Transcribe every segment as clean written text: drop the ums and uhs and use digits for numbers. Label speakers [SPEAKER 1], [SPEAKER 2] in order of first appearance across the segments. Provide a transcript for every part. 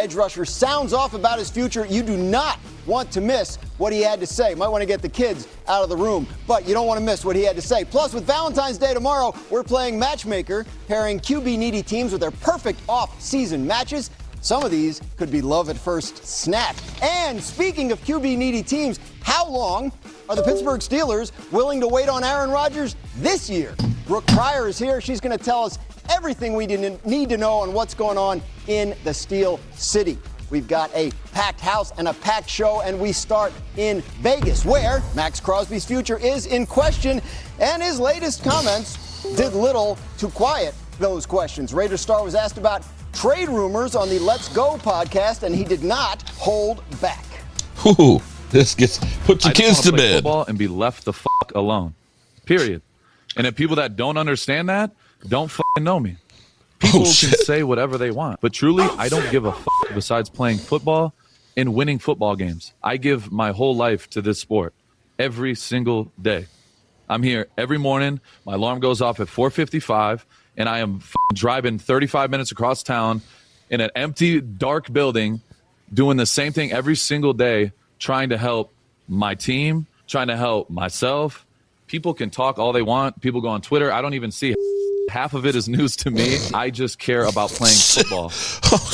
[SPEAKER 1] edge rusher sounds off about his future. You do not want to miss what he had to say. Might want to get the kids out of the room, but you don't want to miss what he had to say. Plus, with Valentine's Day tomorrow, we're playing Matchmaker, pairing QB-needy teams with their perfect off-season matches. Some of these could be love at first snap. And speaking of QB-needy teams, how long are the Pittsburgh Steelers willing to wait on Aaron Rodgers this year? Brooke Pryor is here. She's going to tell us everything we need to know on what's going on in the Steel City. We've got a packed house and a packed show, and we start in Vegas, where Maxx Crosby's future is in question, and his latest comments did little to quiet those questions. Raiders star was asked about trade rumors on the Let's Go podcast, and he did not hold back.
[SPEAKER 2] Ooh, this gets put your kids to bed.
[SPEAKER 3] Football and be left the fuck alone. Period. And if people that don't understand that don't fucking know me. People can say whatever they want, but truly, I don't give a fuck besides playing football and winning football games. I give my whole life to this sport every single day. I'm here every morning. My alarm goes off at 4:55, and I am driving 35 minutes across town in an empty, dark building, doing the same thing every single day, trying to help my team, trying to help myself. People can talk all they want. People go on Twitter. I don't even see it. Half of it is news to me. I just care about playing football.
[SPEAKER 2] Oh,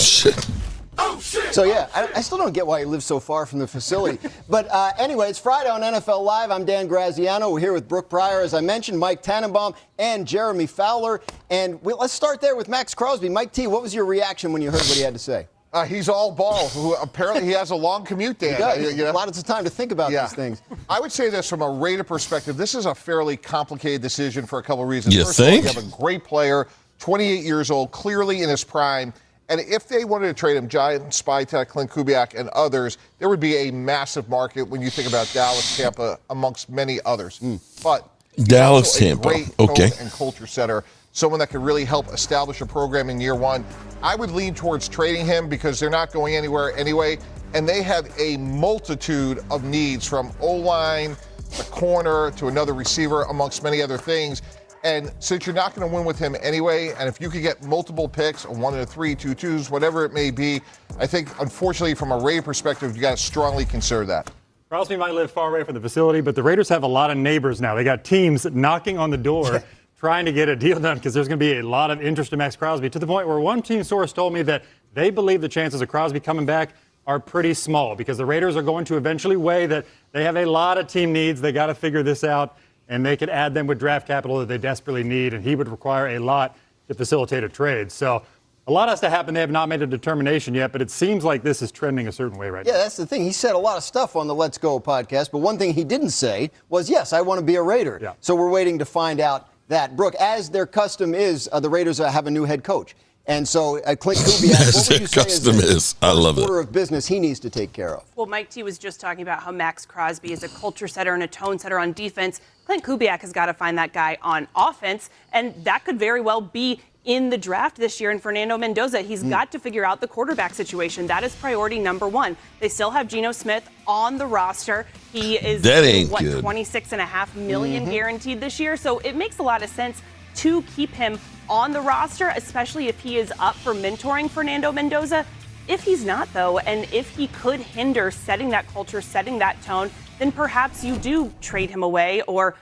[SPEAKER 2] shit.
[SPEAKER 1] So, yeah, I still don't get why he lives so far from the facility. But anyway, it's Friday on NFL Live. I'm Dan Graziano. We're here with Brooke Pryor, as I mentioned, Mike Tannenbaum, and Jeremy Fowler. And let's start there with Maxx Crosby. Mike T., what was your reaction when you heard what he had to say?
[SPEAKER 4] He's all ball. Apparently, he has a long commute, Dan.
[SPEAKER 1] He does. A lot of time to think about these things.
[SPEAKER 4] I would say this from a Raider perspective. This is a fairly complicated decision for a couple of reasons.
[SPEAKER 2] You
[SPEAKER 4] First
[SPEAKER 2] think?
[SPEAKER 4] of all, you have a great player, 28 years old, clearly in his prime. And if they wanted to trade him, Giant, Spytek, Clint Kubiak, and others, there would be a massive market when you think about Dallas, Tampa, amongst many others. But
[SPEAKER 2] Dallas, Tampa.
[SPEAKER 4] Great
[SPEAKER 2] Okay.
[SPEAKER 4] and culture setter, someone that could really help establish a program in year one. I would lean towards trading him because they're not going anywhere anyway, and they have a multitude of needs from O-line, the corner, to another receiver, amongst many other things. And since you're not going to win with him anyway, and if you could get multiple picks, a 1 and a 3, 2 2s, whatever it may be, I think, unfortunately, from a Raider perspective, you got to strongly consider that.
[SPEAKER 5] Crosby might live far away from the facility, but the Raiders have a lot of neighbors now. They got teams knocking on the door trying to get a deal done because there's going to be a lot of interest in Maxx Crosby, to the point where one team source told me that they believe the chances of Crosby coming back are pretty small because the Raiders are going to eventually weigh that they have a lot of team needs. They got to figure this out, and they could add them with draft capital that they desperately need, and he would require a lot to facilitate a trade. So a lot has to happen. They have not made a determination yet, but it seems like this is trending a certain way right now.
[SPEAKER 1] Yeah, that's the thing. He said a lot of stuff on the Let's Go podcast, but one thing he didn't say was, yes, I want to be a Raider.
[SPEAKER 5] Yeah.
[SPEAKER 1] So we're waiting to find out that. Brooke, as their custom is, the Raiders have a new head coach. And so Clint Kubiak, what would you say is the
[SPEAKER 2] I love
[SPEAKER 1] order of business he needs to take care of?
[SPEAKER 6] Well, Mike T was just talking about how Maxx Crosby is a culture setter and a tone setter on defense. Clint Kubiak has got to find that guy on offense, and that could very well be in the draft this year in Fernando Mendoza. He's got to figure out the quarterback situation. That is priority number one. They still have Geno Smith on the roster. He is, $26.5 million guaranteed this year, so it makes a lot of sense to keep him on the roster, especially if he is up for mentoring Fernando Mendoza. If he's not, though, and if he could hinder setting that culture, setting that tone, then perhaps you do trade him away or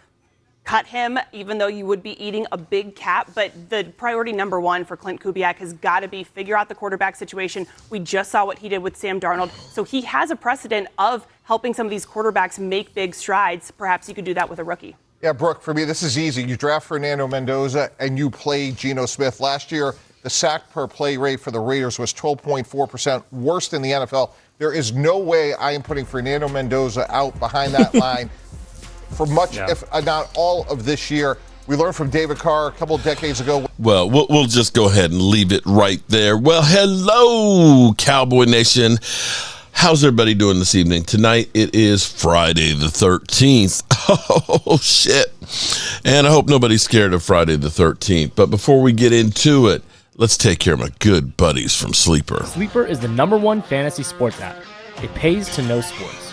[SPEAKER 6] cut him, even though you would be eating a big cap. But the priority number one for Clint Kubiak has got to be figure out the quarterback situation. We just saw what he did with Sam Darnold. So he has a precedent of helping some of these quarterbacks make big strides. Perhaps you could do that with a rookie.
[SPEAKER 4] Yeah, Brooke, for me, this is easy. You draft Fernando Mendoza and you play Geno Smith. Last year, the sack per play rate for the Raiders was 12.4%, worse than the NFL. There is no way I am putting Fernando Mendoza out behind that line for much, if not all, of this year. We learned from David Carr a couple of decades ago.
[SPEAKER 2] Well, we'll just go ahead and leave it right there. Well, hello, Cowboy Nation. How's everybody doing this evening? Tonight, it is Friday the 13th. Oh, shit. And I hope nobody's scared of Friday the 13th. But before we get into it, let's take care of my good buddies from Sleeper.
[SPEAKER 7] Sleeper is the #1 fantasy sports app. It pays to know sports.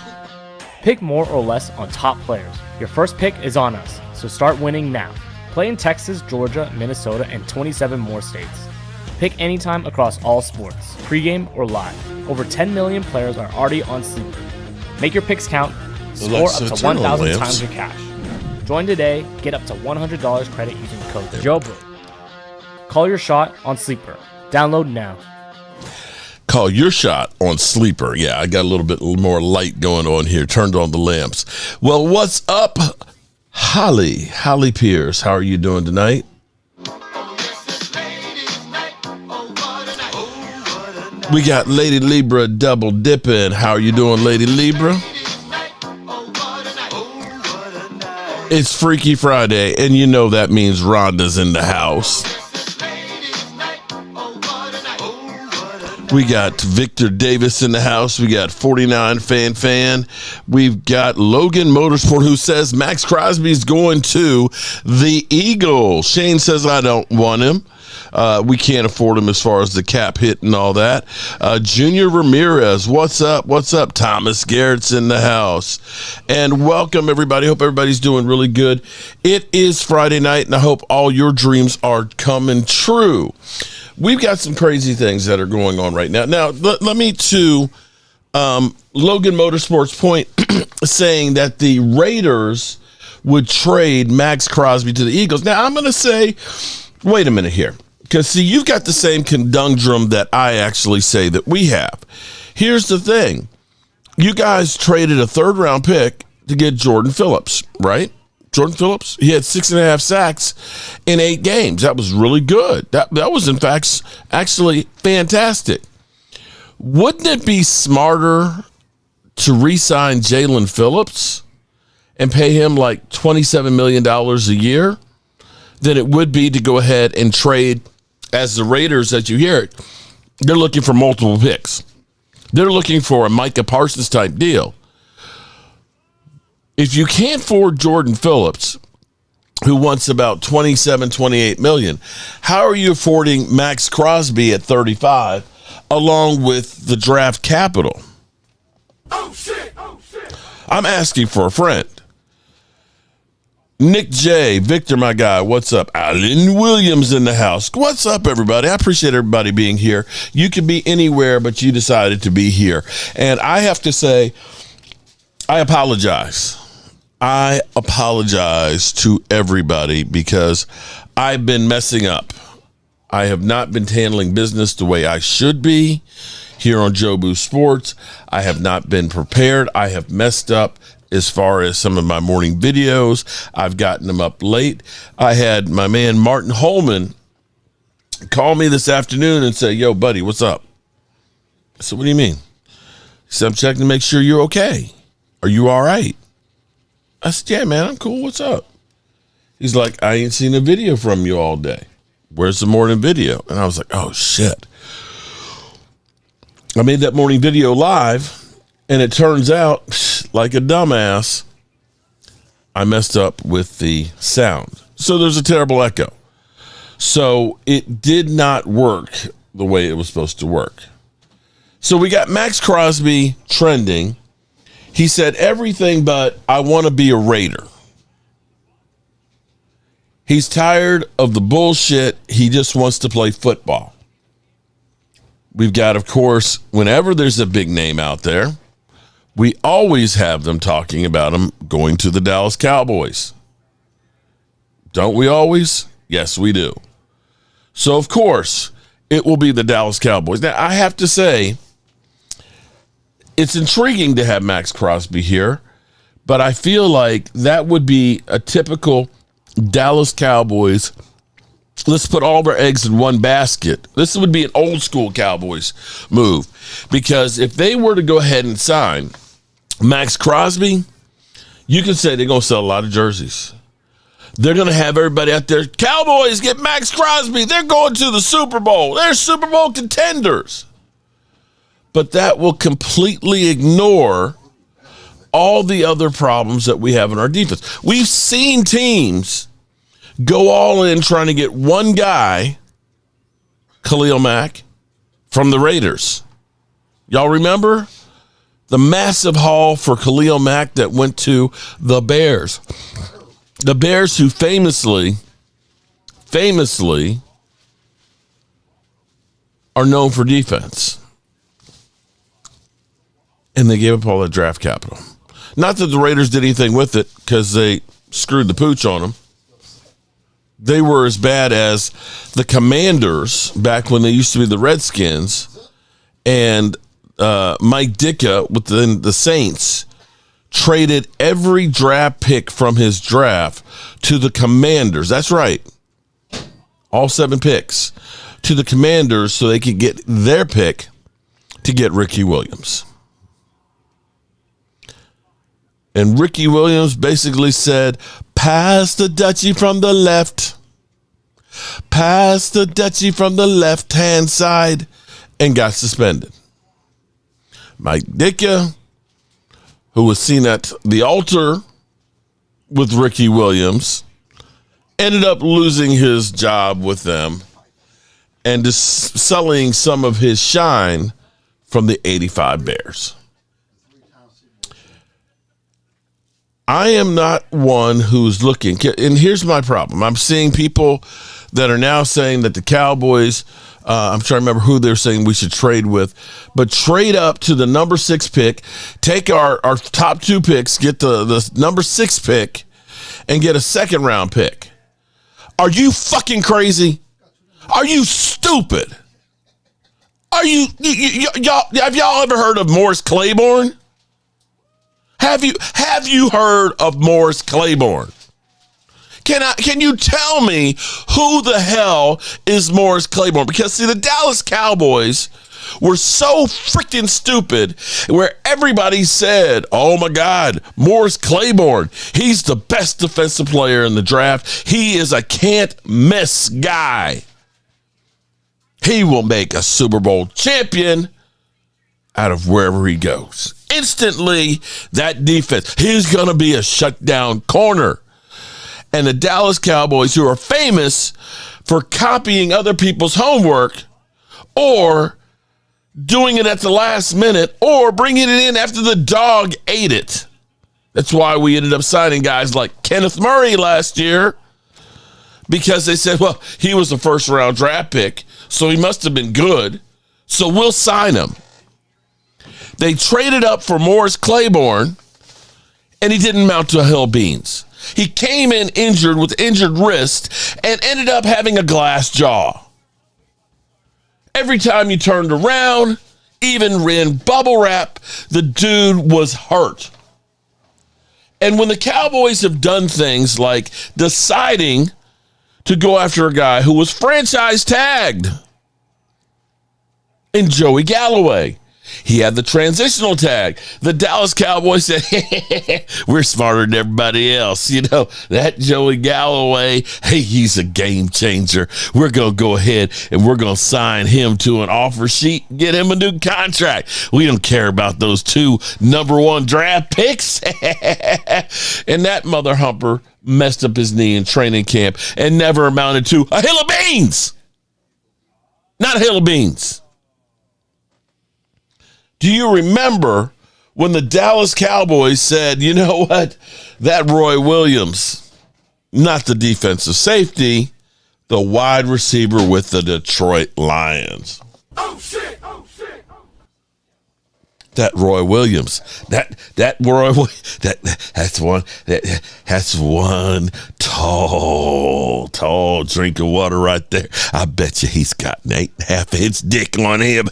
[SPEAKER 7] Pick more or less on top players. Your first pick is on us, so start winning now. Play in Texas, Georgia, Minnesota, and 27 more states. Pick anytime across all sports, pregame or live. Over 10 million players are already on Sleeper. Make your picks count. Score
[SPEAKER 2] Alexa,
[SPEAKER 7] up to
[SPEAKER 2] turn on
[SPEAKER 7] 1,000
[SPEAKER 2] lamps.
[SPEAKER 7] times your cash. Join today. Get up to $100 credit using the code JOBRO. Call your shot on Sleeper. Download now.
[SPEAKER 2] Call your shot on Sleeper. Yeah, I got a little bit more light going on here. Turned on the lamps. Well, what's up, Holly? Holly Pierce, how are you doing tonight? We got Lady Libra double dipping. How are you doing, Lady Libra? It's Freaky Friday, and you know that means Rhonda's in the house. We got Victor Davis in the house. We got 49 fan. We've got Logan Motorsport, who says Maxx Crosby's going to the Eagles. Shane says I don't want him. We can't afford him as far as the cap hit and all that. Junior Ramirez, what's up? What's up? Thomas Garrett's in the house. And welcome, everybody. Hope everybody's doing really good. It is Friday night, and I hope all your dreams are coming true. We've got some crazy things that are going on right now. Now, let me to Logan Motorsport's point saying that the Raiders would trade Maxx Crosby to the Eagles. Now, I'm going to say, wait a minute here. Because, see, you've got the same conundrum that I actually say that we have. Here's the thing. You guys traded a third-round pick to get Jordan Phillips, right? Jordan Phillips, he had 6.5 sacks in 8 games. That was really good. That was, in fact, actually fantastic. Wouldn't it be smarter to re-sign Jalen Phillips and pay him like $27 million a year than it would be to go ahead and trade, as the Raiders, as you hear it, they're looking for multiple picks. They're looking for a Micah Parsons type deal. If you can't afford Jordan Phillips, who wants about 27, 28 million, how are you affording Maxx Crosby at 35 along with the draft capital? Oh shit. I'm asking for a friend. Nick J, Victor, my guy, what's up? Alan Williams in the house. What's up, everybody? I appreciate everybody being here. You could be anywhere, but you decided to be here. And I have to say, I apologize. I apologize to everybody because I've been messing up. I have not been handling business the way I should be here on Jobu Sports. I have not been prepared. I have messed up as far as some of my morning videos. I've gotten them up late. I had my man Martin Holman call me this afternoon and say, yo, buddy, what's up? I said, what do you mean? He said, I'm checking to make sure you're okay. Are you all right? I said, yeah, man, I'm cool. What's up? He's like, I ain't seen a video from you all day. Where's the morning video? And I was like, oh, shit. I made that morning video live, and it turns out, like a dumbass, I messed up with the sound. So there's a terrible echo. So it did not work the way it was supposed to work. So we got Maxx Crosby trending. He said everything but I want to be a Raider. He's tired of the bullshit. He just wants to play football. We've got, of course, whenever there's a big name out there, we always have them talking about him going to the Dallas Cowboys. Don't we always? Yes, we do. So, of course, it will be the Dallas Cowboys. Now, I have to say, it's intriguing to have Maxx Crosby here, but I feel like that would be a typical Dallas Cowboys. Let's put all of our eggs in one basket. This would be an old school Cowboys move, because if they were to go ahead and sign Maxx Crosby, you can say they're going to sell a lot of jerseys. They're going to have everybody out there, Cowboys, get Maxx Crosby. They're going to the Super Bowl. They're Super Bowl contenders. But that will completely ignore all the other problems that we have in our defense. We've seen teams go all in trying to get one guy, Khalil Mack, from the Raiders. Y'all remember the massive haul for Khalil Mack that went to the Bears? The Bears, who famously are known for defense. And they gave up all that draft capital. Not that the Raiders did anything with it because they screwed the pooch on them. They were as bad as the Commanders back when they used to be the Redskins. And Mike Ditka within the Saints traded every draft pick from his draft to the Commanders. That's right. All 7 picks to the Commanders so they could get their pick to get Ricky Williams. And Ricky Williams basically said, pass the Dutchie from the left. Pass the Dutchie from the left-hand side, and got suspended. Mike Ditka, who was seen at the altar with Ricky Williams, ended up losing his job with them and just selling some of his shine from the 85 Bears. I am not one who's looking, and here's my problem. I'm seeing people that are now saying that the Cowboys, I'm trying to remember who they're saying we should trade with, but trade up to the number 6 pick, take our top 2 picks, get the number 6 pick, and get a 2nd round pick. Are you fucking crazy? Are you stupid? Are y'all, have y'all ever heard of Morris Claiborne? Have you heard of Morris Claiborne? Can you tell me who the hell is Morris Claiborne? Because see, the Dallas Cowboys were so freaking stupid where everybody said, oh my God, Morris Claiborne, he's the best defensive player in the draft. He is a can't miss guy. He will make a Super Bowl champion out of wherever he goes. Instantly, that defense, he's going to be a shutdown corner. And the Dallas Cowboys, who are famous for copying other people's homework or doing it at the last minute or bringing it in after the dog ate it. That's why we ended up signing guys like Kenneth Murray last year, because they said, well, he was a 1st round draft pick, so he must have been good, so we'll sign him. They traded up for Morris Claiborne, and he didn't mount to a hill of beans. He came in injured with injured wrist and ended up having a glass jaw. Every time you turned around, even in bubble wrap, the dude was hurt. And when the Cowboys have done things like deciding to go after a guy who was franchise tagged in Joey Galloway, he had the transitional tag. The Dallas Cowboys said, we're smarter than everybody else. You know, that Joey Galloway, hey, he's a game changer. We're going to go ahead and we're going to sign him to an offer sheet, get him a new contract. We don't care about those 2 number 1 draft picks. And that mother humper messed up his knee in training camp and never amounted to a hill of beans. Not a hill of beans. Do you remember when the Dallas Cowboys said, you know what, that Roy Williams, not the defensive safety, the wide receiver with the Detroit Lions? Oh, shit. Oh, shit. That Roy Williams, that's one tall drink of water right there. I bet you he's got an 8.5 inch dick on him.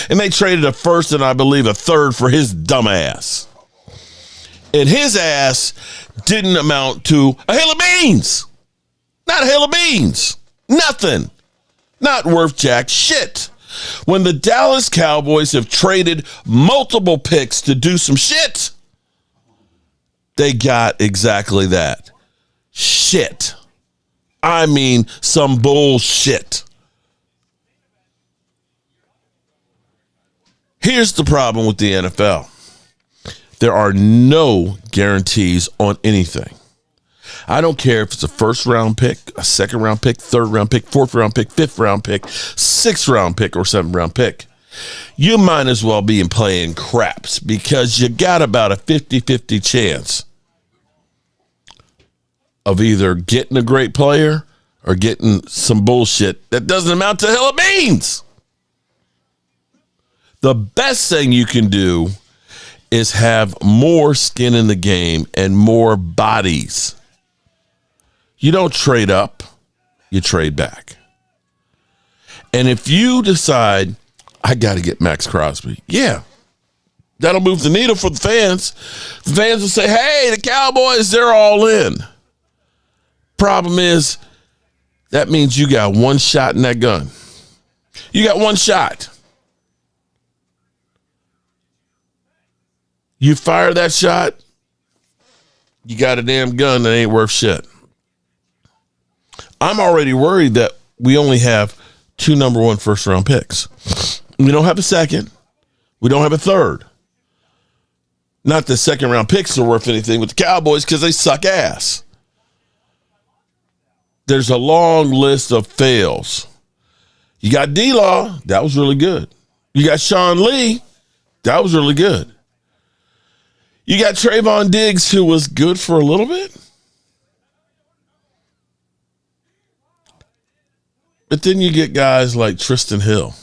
[SPEAKER 2] And they traded a 1st and I believe a 3rd for his dumb ass. And his ass didn't amount to a hill of beans. Not a hill of beans. Nothing. Not worth jack shit. When the Dallas Cowboys have traded multiple picks to do some shit, they got exactly that. Shit. I mean, some bullshit. Here's the problem with the NFL. There are no guarantees on anything. I don't care if it's a 1st round pick, a 2nd round pick, 3rd round pick, 4th round pick, 5th round pick, 6th round pick, or 7th round pick. You might as well be playing craps because you got about a 50-50 chance of either getting a great player are getting some bullshit that doesn't amount to hell of beans. The best thing you can do is have more skin in the game and more bodies. You don't trade up, you trade back. And if you decide, I got to get Maxx Crosby, yeah, that'll move the needle for the fans. The fans will say, hey, the Cowboys, they're all in. Problem is, that means you got one shot in that gun. You got one shot. You fire that shot, you got a damn gun that ain't worth shit. I'm already worried that we only have 2 number 1 first round picks. We don't have a second. We don't have a third. Not the second round picks are worth anything with the Cowboys because they suck ass. There's a long list of fails. You got D-Law, that was really good. You got Sean Lee, that was really good. You got Trayvon Diggs, who was good for a little bit. But then you get guys like Tristan Hill.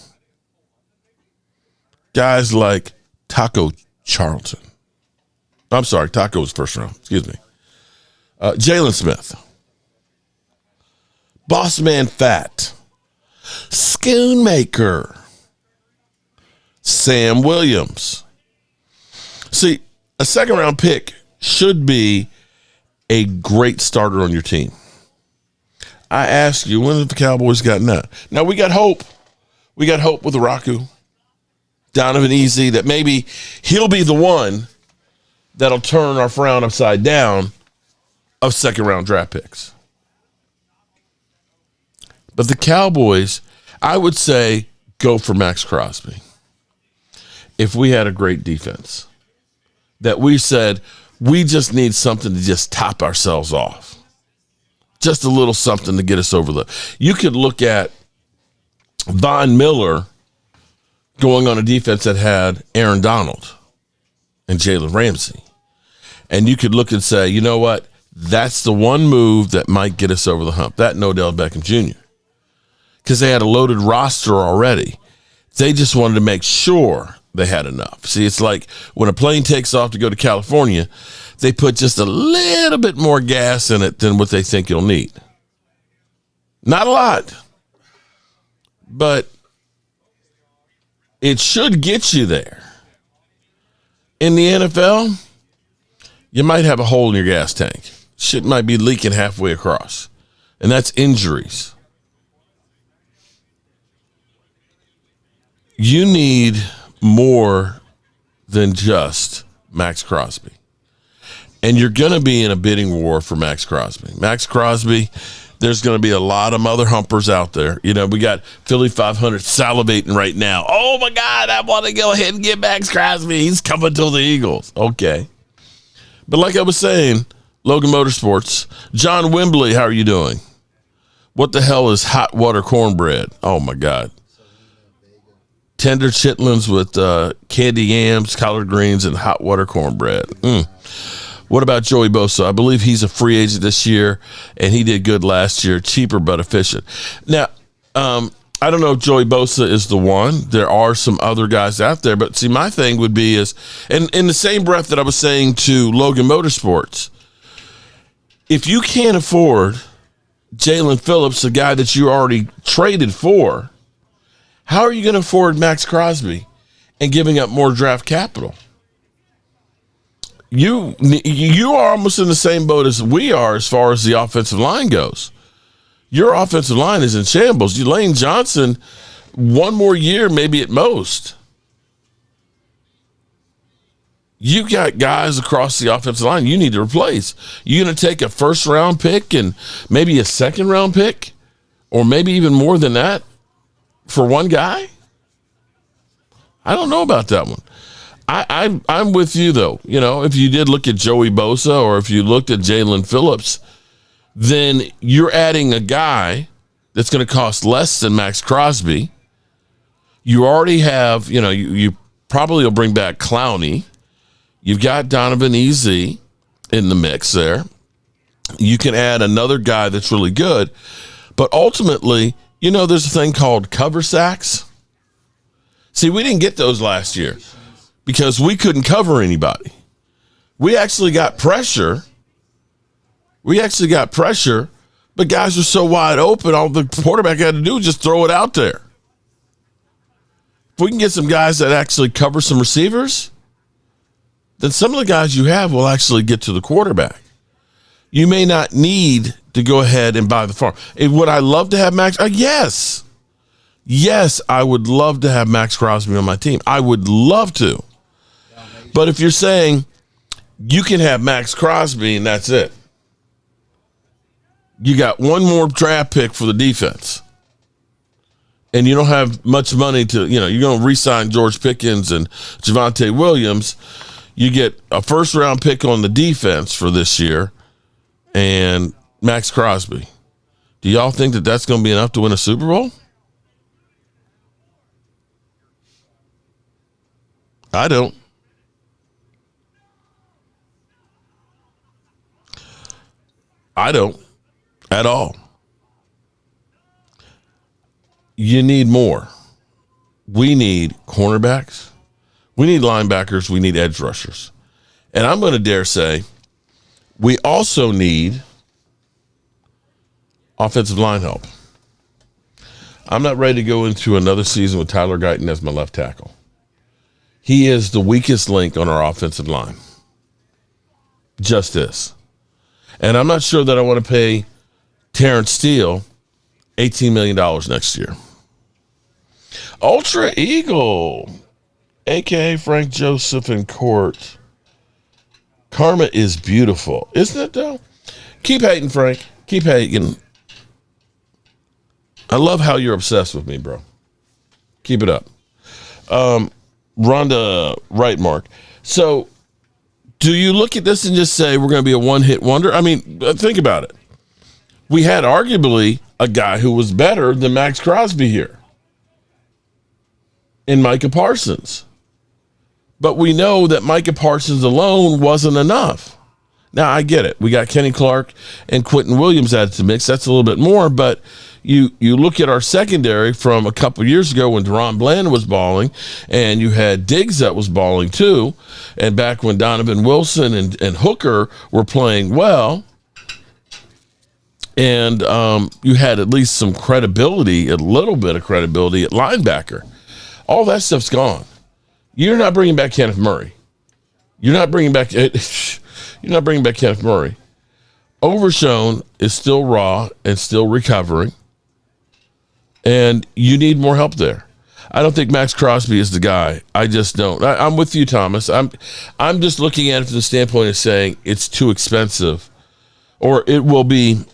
[SPEAKER 2] Guys like Taco Charlton. I'm sorry, Taco was first round. Excuse me. Jalen Smith. Boss Man Fat. Schoonmaker. Sam Williams. See, a second round pick should be a great starter on your team. I ask you, when have the Cowboys gotten that? Now, we got hope. We got hope with Raku, Donovan Easy, that maybe he'll be the one that'll turn our frown upside down of second round draft picks. But the Cowboys, I would say, go for Maxx Crosby. If we had a great defense, that we said, we just need something to just top ourselves off. Just a little something to get us over the. You could look at Von Miller going on a defense that had Aaron Donald and Jalen Ramsey. And you could look and say, you know what? That's the one move that might get us over the hump. That and Odell Beckham Jr. Because they had a loaded roster already. They just wanted to make sure they had enough. See, it's like when a plane takes off to go to California, they put just a little bit more gas in it than what they think you'll need. Not a lot, but it should get you there. In the NFL, you might have a hole in your gas tank. Shit might be leaking halfway across, and that's injuries. You need more than just Maxx Crosby. And you're going to be in a bidding war for Maxx Crosby. Maxx Crosby, there's going to be a lot of mother humpers out there. You know, we got Philly 500 salivating right now. Oh, my God, I want to go ahead and get Maxx Crosby. He's coming to the Eagles. Okay. But like I was saying, Logan Motorsports, John Wembley, how are you doing? What the hell is hot water cornbread? Oh, my God. Tender chitlins with candy yams, collard greens, and hot water cornbread. What about Joey Bosa? I believe he's a free agent this year, and he did good last year. Cheaper but efficient. Now, I don't know if Joey Bosa is the one. There are some other guys out there. But, see, my thing would be is, and in the same breath that I was saying to Logan Motorsports, if you can't afford Jalen Phillips, the guy that you already traded for, how are you going to afford Maxx Crosby and giving up more draft capital? You are almost in the same boat as we are as far as the offensive line goes. Your offensive line is in shambles. Lane Johnson, one more year maybe at most. You got guys across the offensive line you need to replace. You're going to take a first-round pick and maybe a second-round pick, or maybe even more than that, for one guy? I don't know about that one. I'm with you, though. You know, if you did look at Joey Bosa or if you looked at Jalen Phillips, then you're adding a guy that's going to cost less than Maxx Crosby. You already have, you know, you probably will bring back Clowney. You've got Donovan Easy in the mix there. You can add another guy that's really good. But ultimately, there's a thing called cover sacks. See, we didn't get those last year because we couldn't cover anybody. We actually got pressure. But guys were so wide open, all the quarterback had to do was just throw it out there. If we can get some guys that actually cover some receivers, then some of the guys you have will actually get to the quarterback. You may not need to go ahead and buy the farm. Would I love to have Max? Yes. Yes, I would love to have Maxx Crosby on my team. I would love to. But if you're saying you can have Maxx Crosby and that's it, you got one more draft pick for the defense, and you don't have much money to, you're going to re-sign George Pickens and Javonte Williams. You get a first-round pick on the defense for this year and Maxx Crosby. Do y'all think that that's going to be enough to win a Super Bowl? I don't. At all. You need more. We need cornerbacks. We need linebackers. We need edge rushers. And I'm going to dare say we also need offensive line help. I'm not ready to go into another season with Tyler Guyton as my left tackle. He is the weakest link on our offensive line. Just is. And I'm not sure that I want to pay Terrence Steele $18 million next year. Ultra Eagle, a.k.a. Frank Joseph in court. Karma is beautiful. Isn't it, though? Keep hating, Frank. Keep hating. I love how you're obsessed with me, bro. Keep it up. Rhonda Right Mark. So, do you look at this and just say we're going to be a one-hit wonder? I mean, think about it. We had arguably a guy who was better than Maxx Crosby here in Micah Parsons. But we know that Micah Parsons alone wasn't enough. Now, I get it. We got Kenny Clark and Quentin Williams added to the mix. That's a little bit more, but you look at our secondary from a couple years ago when Deron Bland was balling, and you had Diggs that was balling too, and back when Donovan Wilson and Hooker were playing well, and you had at least some credibility, a little bit of credibility at linebacker. All that stuff's gone. You're not bringing back Kenneth Murray. You're not bringing back Kenneth Murray. Overshown is still raw and still recovering. And you need more help there. I don't think Maxx Crosby is the guy. I just don't. I'm with you, Thomas. I'm just looking at it from the standpoint of saying it's too expensive. Or it will be,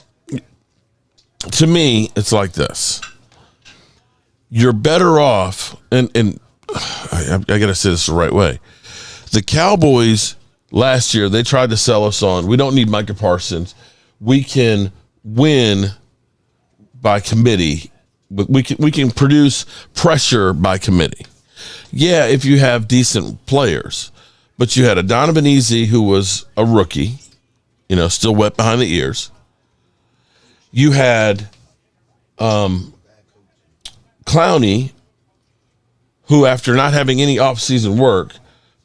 [SPEAKER 2] to me, it's like this. You're better off, and I got to say this the right way. The Cowboys last year, they tried to sell us on, we don't need Micah Parsons. We can win by committee. We can produce pressure by committee. Yeah, if you have decent players. But you had a Donovan Easy who was a rookie, still wet behind the ears. You had Clowney, who after not having any offseason work,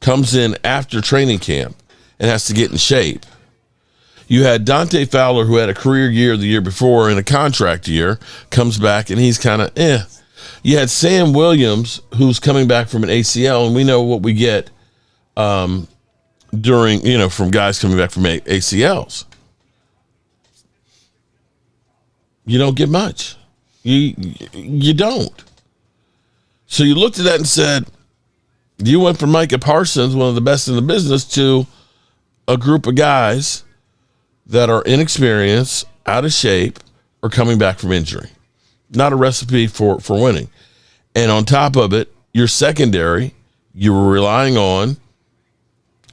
[SPEAKER 2] comes in after training camp and has to get in shape. You had Dante Fowler, who had a career year the year before and a contract year, comes back and he's kind of You had Sam Williams, who's coming back from an ACL, and we know what we get during, from guys coming back from ACLs. You don't get much. You don't. So you looked at that and said, you went from Micah Parsons, one of the best in the business, to a group of guys that are inexperienced, out of shape, or coming back from injury. Not a recipe for winning. And on top of it, your secondary, you were relying on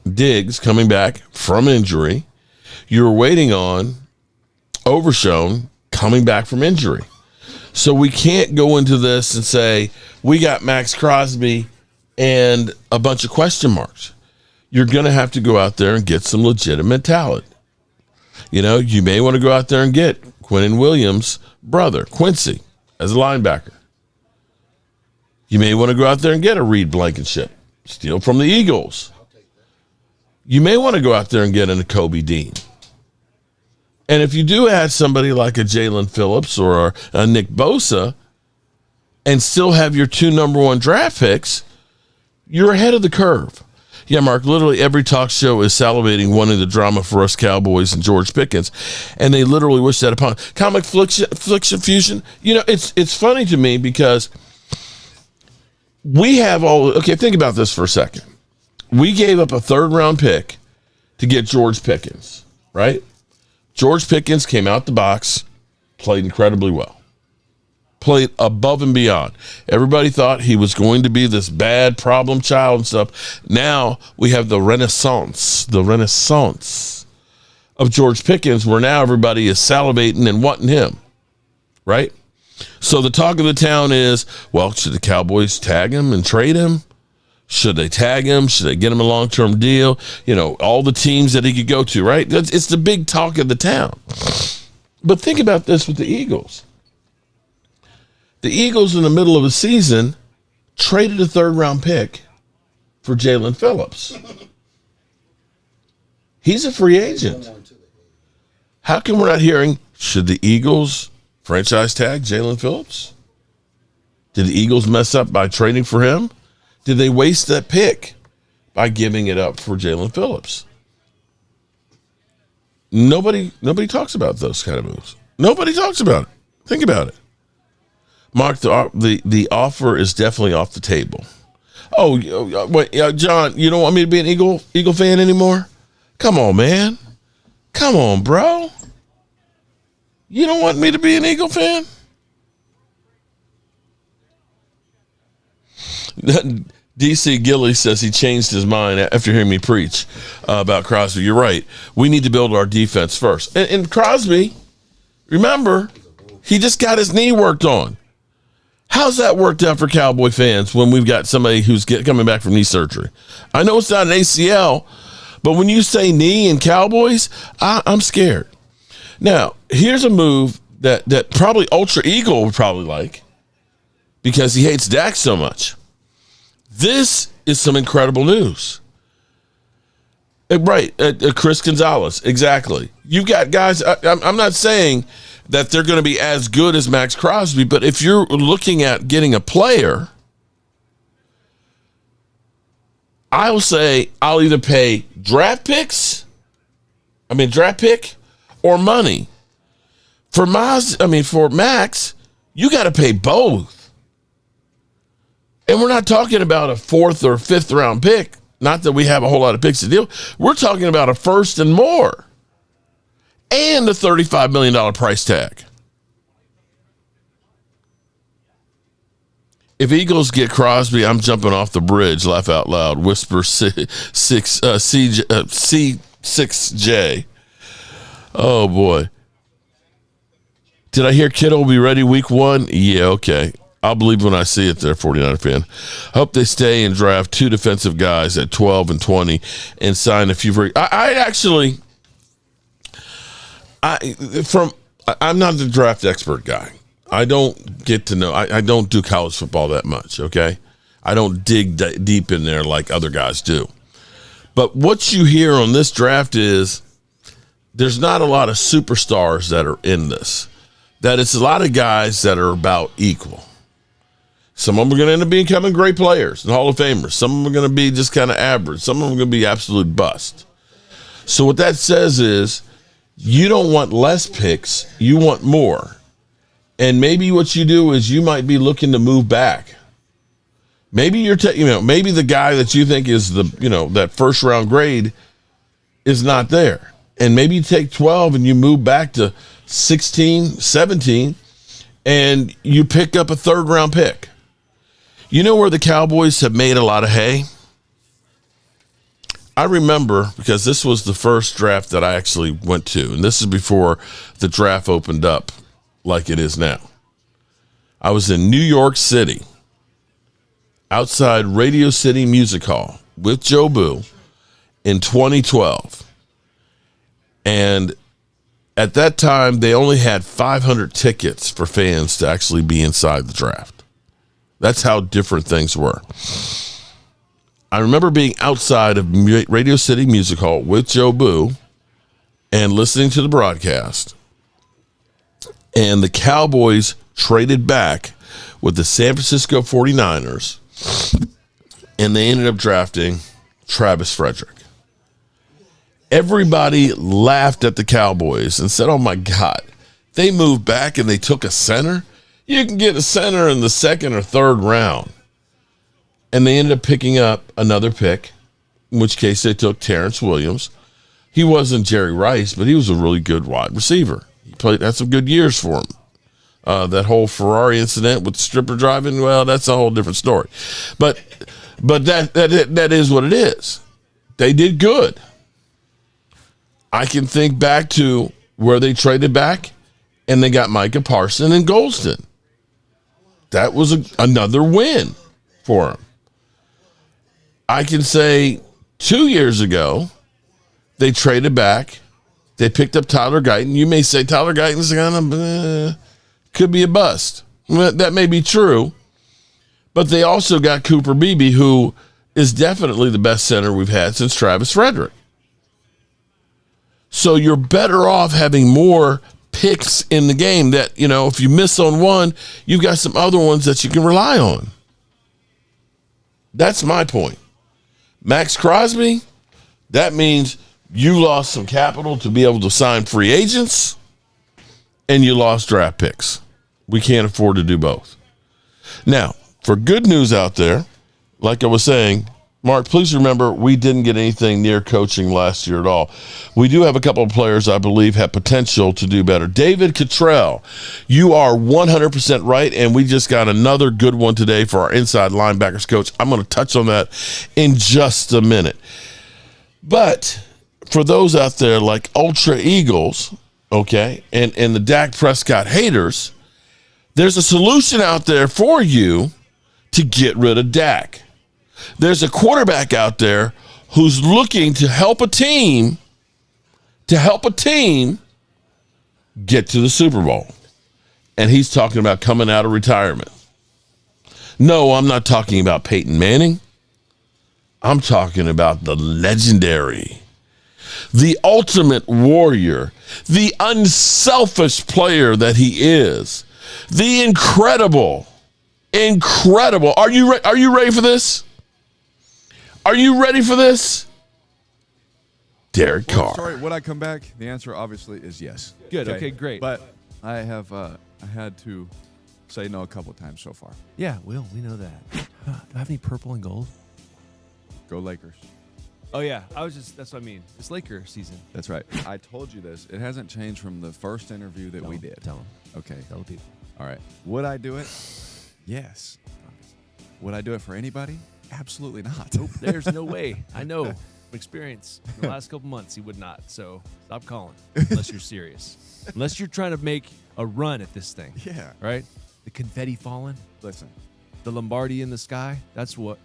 [SPEAKER 2] Diggs coming back from injury. You were waiting on Overshown coming back from injury. So we can't go into this and say, we got Maxx Crosby and a bunch of question marks. You're going to have to go out there and get some legitimate talent. You may want to go out there and get Quinnen Williams' brother, Quincy, as a linebacker. You may want to go out there and get a Reed Blankenship, steal from the Eagles. You may want to go out there and get a Kobe Dean. And if you do add somebody like a Jalen Phillips or a Nick Bosa and still have your 2 number 1 draft picks, you're ahead of the curve. Yeah, Mark, literally every talk show is salivating wanting the drama for us Cowboys and George Pickens, and they literally wish that upon. Comic Fliction Fusion, it's funny to me because we have okay, think about this for a second. We gave up a 3rd-round pick to get George Pickens, right? George Pickens came out the box, played incredibly well. Played above and beyond. Everybody thought he was going to be this bad problem child and stuff. Now we have the renaissance of George Pickens, where now everybody is salivating and wanting him, right? So the talk of the town is, well, should the Cowboys tag him and trade him? Should they tag him? Should they get him a long-term deal? All the teams that he could go to, right? It's the big talk of the town. But think about this with the Eagles. The Eagles, in the middle of the season, traded a 3rd-round pick for Jalen Phillips. He's a free agent. How come we're not hearing, should the Eagles franchise tag Jalen Phillips? Did the Eagles mess up by trading for him? Did they waste that pick by giving it up for Jalen Phillips? Nobody talks about those kind of moves. Nobody talks about it. Think about it. Mark, the offer is definitely off the table. Oh, wait, John, you don't want me to be an Eagle fan anymore? Come on, man. Come on, bro. You don't want me to be an Eagle fan? DC Gilly says he changed his mind after hearing me preach about Crosby. You're right. We need to build our defense first. And Crosby, remember, he just got his knee worked on. How's that worked out for Cowboy fans when we've got somebody who's coming back from knee surgery? I know it's not an ACL, but when you say knee and Cowboys, I'm scared. Now, here's a move that probably Ultra Eagle would probably like because he hates Dak so much. This is some incredible news. Right, Chris Gonzalez, exactly. You've got guys, I'm not saying that they're going to be as good as Maxx Crosby, but if you're looking at getting a player, I will say I'll either pay draft pick or money. For Max, you got to pay both. And we're not talking about a 4th or 5th round pick. Not that we have a whole lot of picks to deal. We're talking about a 1st and more. And a $35 million price tag. If Eagles get Crosby, I'm jumping off the bridge, laugh out loud, whisper C6J. Oh, boy. Did I hear Kittle will be ready week 1? Yeah, okay. I'll believe when I see it there, 49er fan. Hope they stay and draft 2 defensive guys at 12 and 20 and sign a few. I'm not the draft expert guy. I don't get to know. I don't do college football that much, okay? I don't dig deep in there like other guys do. But what you hear on this draft is there's not a lot of superstars that are in this. That it's a lot of guys that are about equal. Some of them are going to end up becoming great players and Hall of Famers. Some of them are going to be just kind of average. Some of them are going to be absolute bust. So what that says is you don't want less picks. You want more. And maybe what you do is you might be looking to move back. Maybe maybe the guy that you think is that 1st round grade is not there. And maybe you take 12 and you move back to 16, 17, and you pick up a 3rd round pick. You know where the Cowboys have made a lot of hay? I remember because this was the first draft that I actually went to, and this is before the draft opened up like it is now. I was in New York City, outside Radio City Music Hall with Joe Boo in 2012. And At that time, they only had 500 tickets for fans to actually be inside the draft. That's how different things were. I remember being outside of Radio City Music Hall with Joe Boo and listening to the broadcast. And the Cowboys traded back with the San Francisco 49ers, and they ended up drafting Travis Frederick. Everybody laughed at the Cowboys and said, oh, my God, they moved back and they took a center? You can get a center in the second or third round. And they ended up picking up another pick, in which case they took Terrence Williams. He wasn't Jerry Rice, but he was a really good wide receiver. He had some good years for him. That whole Ferrari incident with stripper driving, well, that's a whole different story. But that is what it is. They did good. I can think back to where they traded back, and they got Micah Parsons and Golston. That was another win for them. I can say 2 years ago, they traded back. They picked up Tyler Guyton. You may say Tyler Guyton's kind of could be a bust. Well, that may be true. But they also got Cooper Beebe, who is definitely the best center we've had since Travis Frederick. So you're better off having more picks in the game that, if you miss on one, you've got some other ones that you can rely on. That's my point. Maxx Crosby, that means you lost some capital to be able to sign free agents, and you lost draft picks. We can't afford to do both. Now, for good news out there, like I was saying, Mark, please remember we didn't get anything near coaching last year at all. We do have a couple of players I believe have potential to do better. David Cottrell, you are 100% right, and we just got another good one today for our inside linebackers coach. I'm going to touch on that in just a minute. But for those out there like Ultra Eagles, okay, and the Dak Prescott haters, there's a solution out there for you to get rid of Dak. There's a quarterback out there who's looking to help a team get to the Super Bowl. And he's talking about coming out of retirement. No, I'm not talking about Peyton Manning. I'm talking about the legendary, the ultimate warrior, the unselfish player that he is, the incredible. Are you ready for this? Are you ready for this? Derek Carr.
[SPEAKER 8] Sorry, would I come back? The answer obviously is yes.
[SPEAKER 9] Good. Okay, great.
[SPEAKER 8] But I have I had to say no a couple of times so far.
[SPEAKER 9] Yeah, Will, we know that. Do I have any purple and gold?
[SPEAKER 8] Go Lakers.
[SPEAKER 9] Oh, yeah. That's what I mean. It's Laker season.
[SPEAKER 8] That's right. I told you this. It hasn't changed from the first interview that we did.
[SPEAKER 9] Tell them.
[SPEAKER 8] Okay.
[SPEAKER 9] Tell the people.
[SPEAKER 8] All right. Would I do it? Yes. Would I do it for anybody? Absolutely not.
[SPEAKER 9] Nope, there's no way. I know from experience. In the last couple months, he would not. So stop calling unless you're serious. Unless you're trying to make a run at this thing.
[SPEAKER 8] Yeah.
[SPEAKER 9] Right? The confetti falling.
[SPEAKER 8] Listen.
[SPEAKER 9] The Lombardi in the sky. That's what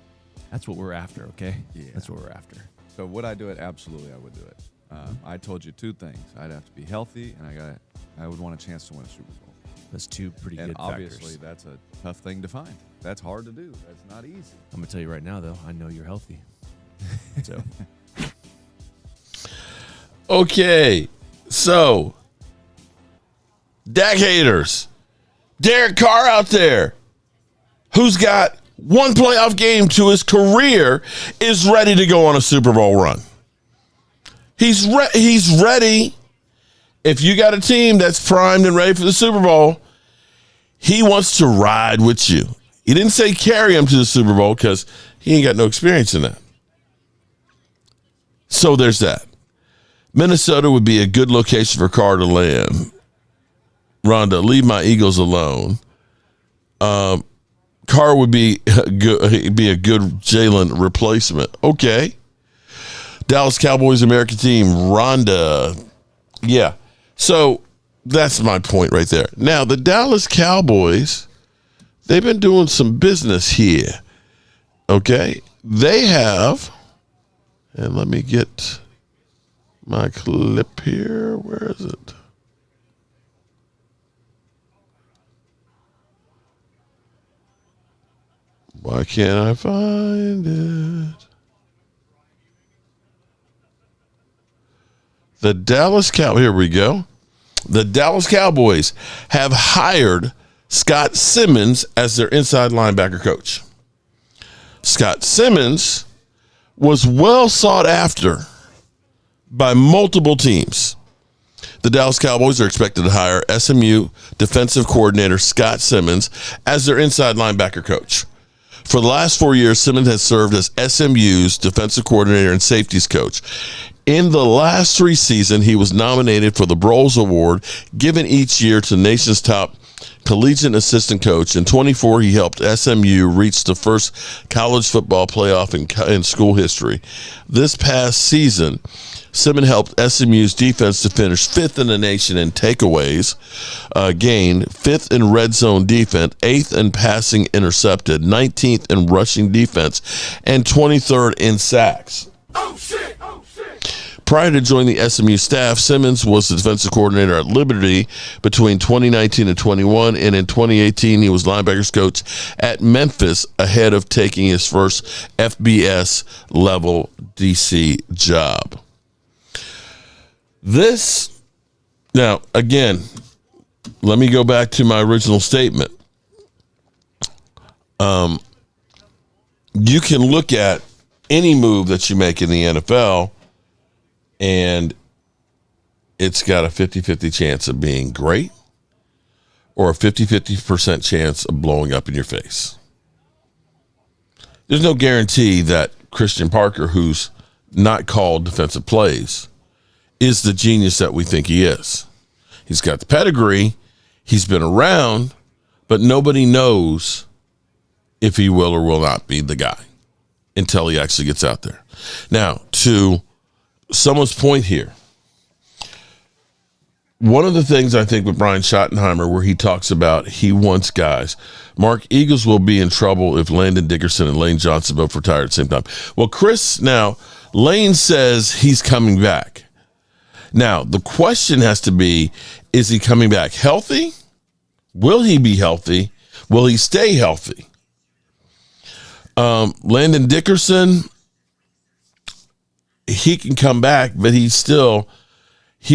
[SPEAKER 9] we're after, okay?
[SPEAKER 8] Yeah.
[SPEAKER 9] That's what we're after.
[SPEAKER 8] So would I do it? Absolutely, I would do it. I told you two things. I'd have to be healthy, and I would want a chance to win a Super Bowl.
[SPEAKER 9] That's two pretty good factors.
[SPEAKER 8] And obviously, that's a tough thing to find. That's hard to do. That's not easy.
[SPEAKER 9] I'm going to tell you right now, though, I know you're healthy. So.
[SPEAKER 2] Okay, so Dak haters, Derek Carr out there, who's got one playoff game to his career, is ready to go on a Super Bowl run. He's ready. If you got a team that's primed and ready for the Super Bowl, he wants to ride with you. He didn't say carry him to the Super Bowl because he ain't got no experience in that. So there's that. Minnesota would be a good location for Carr to land. Rhonda, leave my Eagles alone. Carr would be a good Jalen replacement. Okay. Dallas Cowboys American team, Rhonda. Yeah. So that's my point right there. Now, the Dallas Cowboys, they've been doing some business here. Okay. They have, and let me get my clip here. Where is it? Why can't I find it? The Dallas Cowboys. Here we go. The Dallas Cowboys have hired Scott Simmons as their inside linebacker coach. Scott Simmons was well sought after by multiple teams. The Dallas Cowboys are expected to hire SMU defensive coordinator Scott Simmons as their inside linebacker coach. For the last 4 years, Simmons has served as SMU's defensive coordinator and safeties coach. In the last 3 seasons, he was nominated for the Broyles Award, given each year to the nation's top collegiate assistant coach. In 24, he helped SMU reach the first college football playoff in school history. This past season, Simmons helped SMU's defense to finish 5th in the nation in takeaways gained, 5th in red zone defense, 8th in passing intercepted, 19th in rushing defense, and 23rd in sacks. Oh, shit! Oh, shit! Prior to joining the SMU staff, Simmons was the defensive coordinator at Liberty between 2019 and 21, and in 2018, he was linebackers coach at Memphis ahead of taking his first FBS level DC job. Now, again, let me go back to my original statement. You can look at any move that you make in the NFL, and it's got a 50-50 chance of being great or a 50-50% chance of blowing up in your face. There's no guarantee that Christian Parker, who's not called defensive plays, is the genius that we think he is. He's got the pedigree, he's been around, but nobody knows if he will or will not be the guy until he actually gets out there. Now, to someone's point here, one of the things I think with Brian Schottenheimer, where he talks about he wants guys, Mark, Eagles will be in trouble if Landon Dickerson and Lane Johnson both retire at the same time. Well, Chris, now, Lane says he's coming back. Now, the question has to be, is he coming back healthy? Will he be healthy? Will he stay healthy? Landon Dickerson, he can come back, but he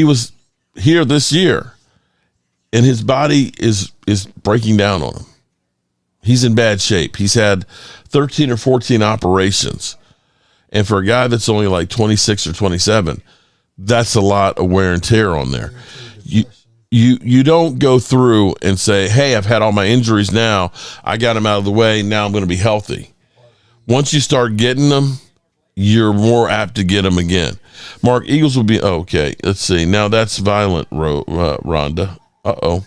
[SPEAKER 2] was here this year, and his body is breaking down on him. He's in bad shape. He's had 13 or 14 operations. And for a guy that's only like 26 or 27, that's a lot of wear and tear on there. You don't go through and say, hey, I've had all my injuries now. I got them out of the way. Now I'm going to be healthy. Once you start getting them, you're more apt to get them again. Mark, Eagles will be, okay, let's see. Now that's violent, Rhonda. Uh-oh.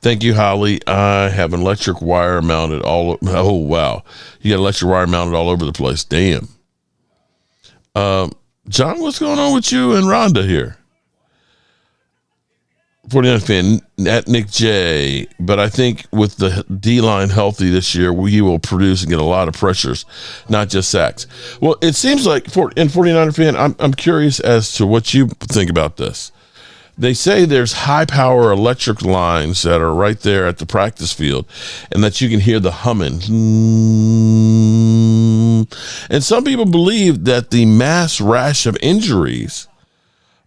[SPEAKER 2] Thank you, Holly. I have an electric wire mounted all, oh, wow. You got electric wire mounted all over the place. Damn. John, what's going on with you and Rhonda here? 49 fan at Nick J. But I think with the D-line healthy this year, we will produce and get a lot of pressures, not just sacks. Well, it seems like, in 49er fan, I'm curious as to what you think about this. They say there's high-power electric lines that are right there at the practice field and that you can hear the humming. And some people believe that the mass rash of injuries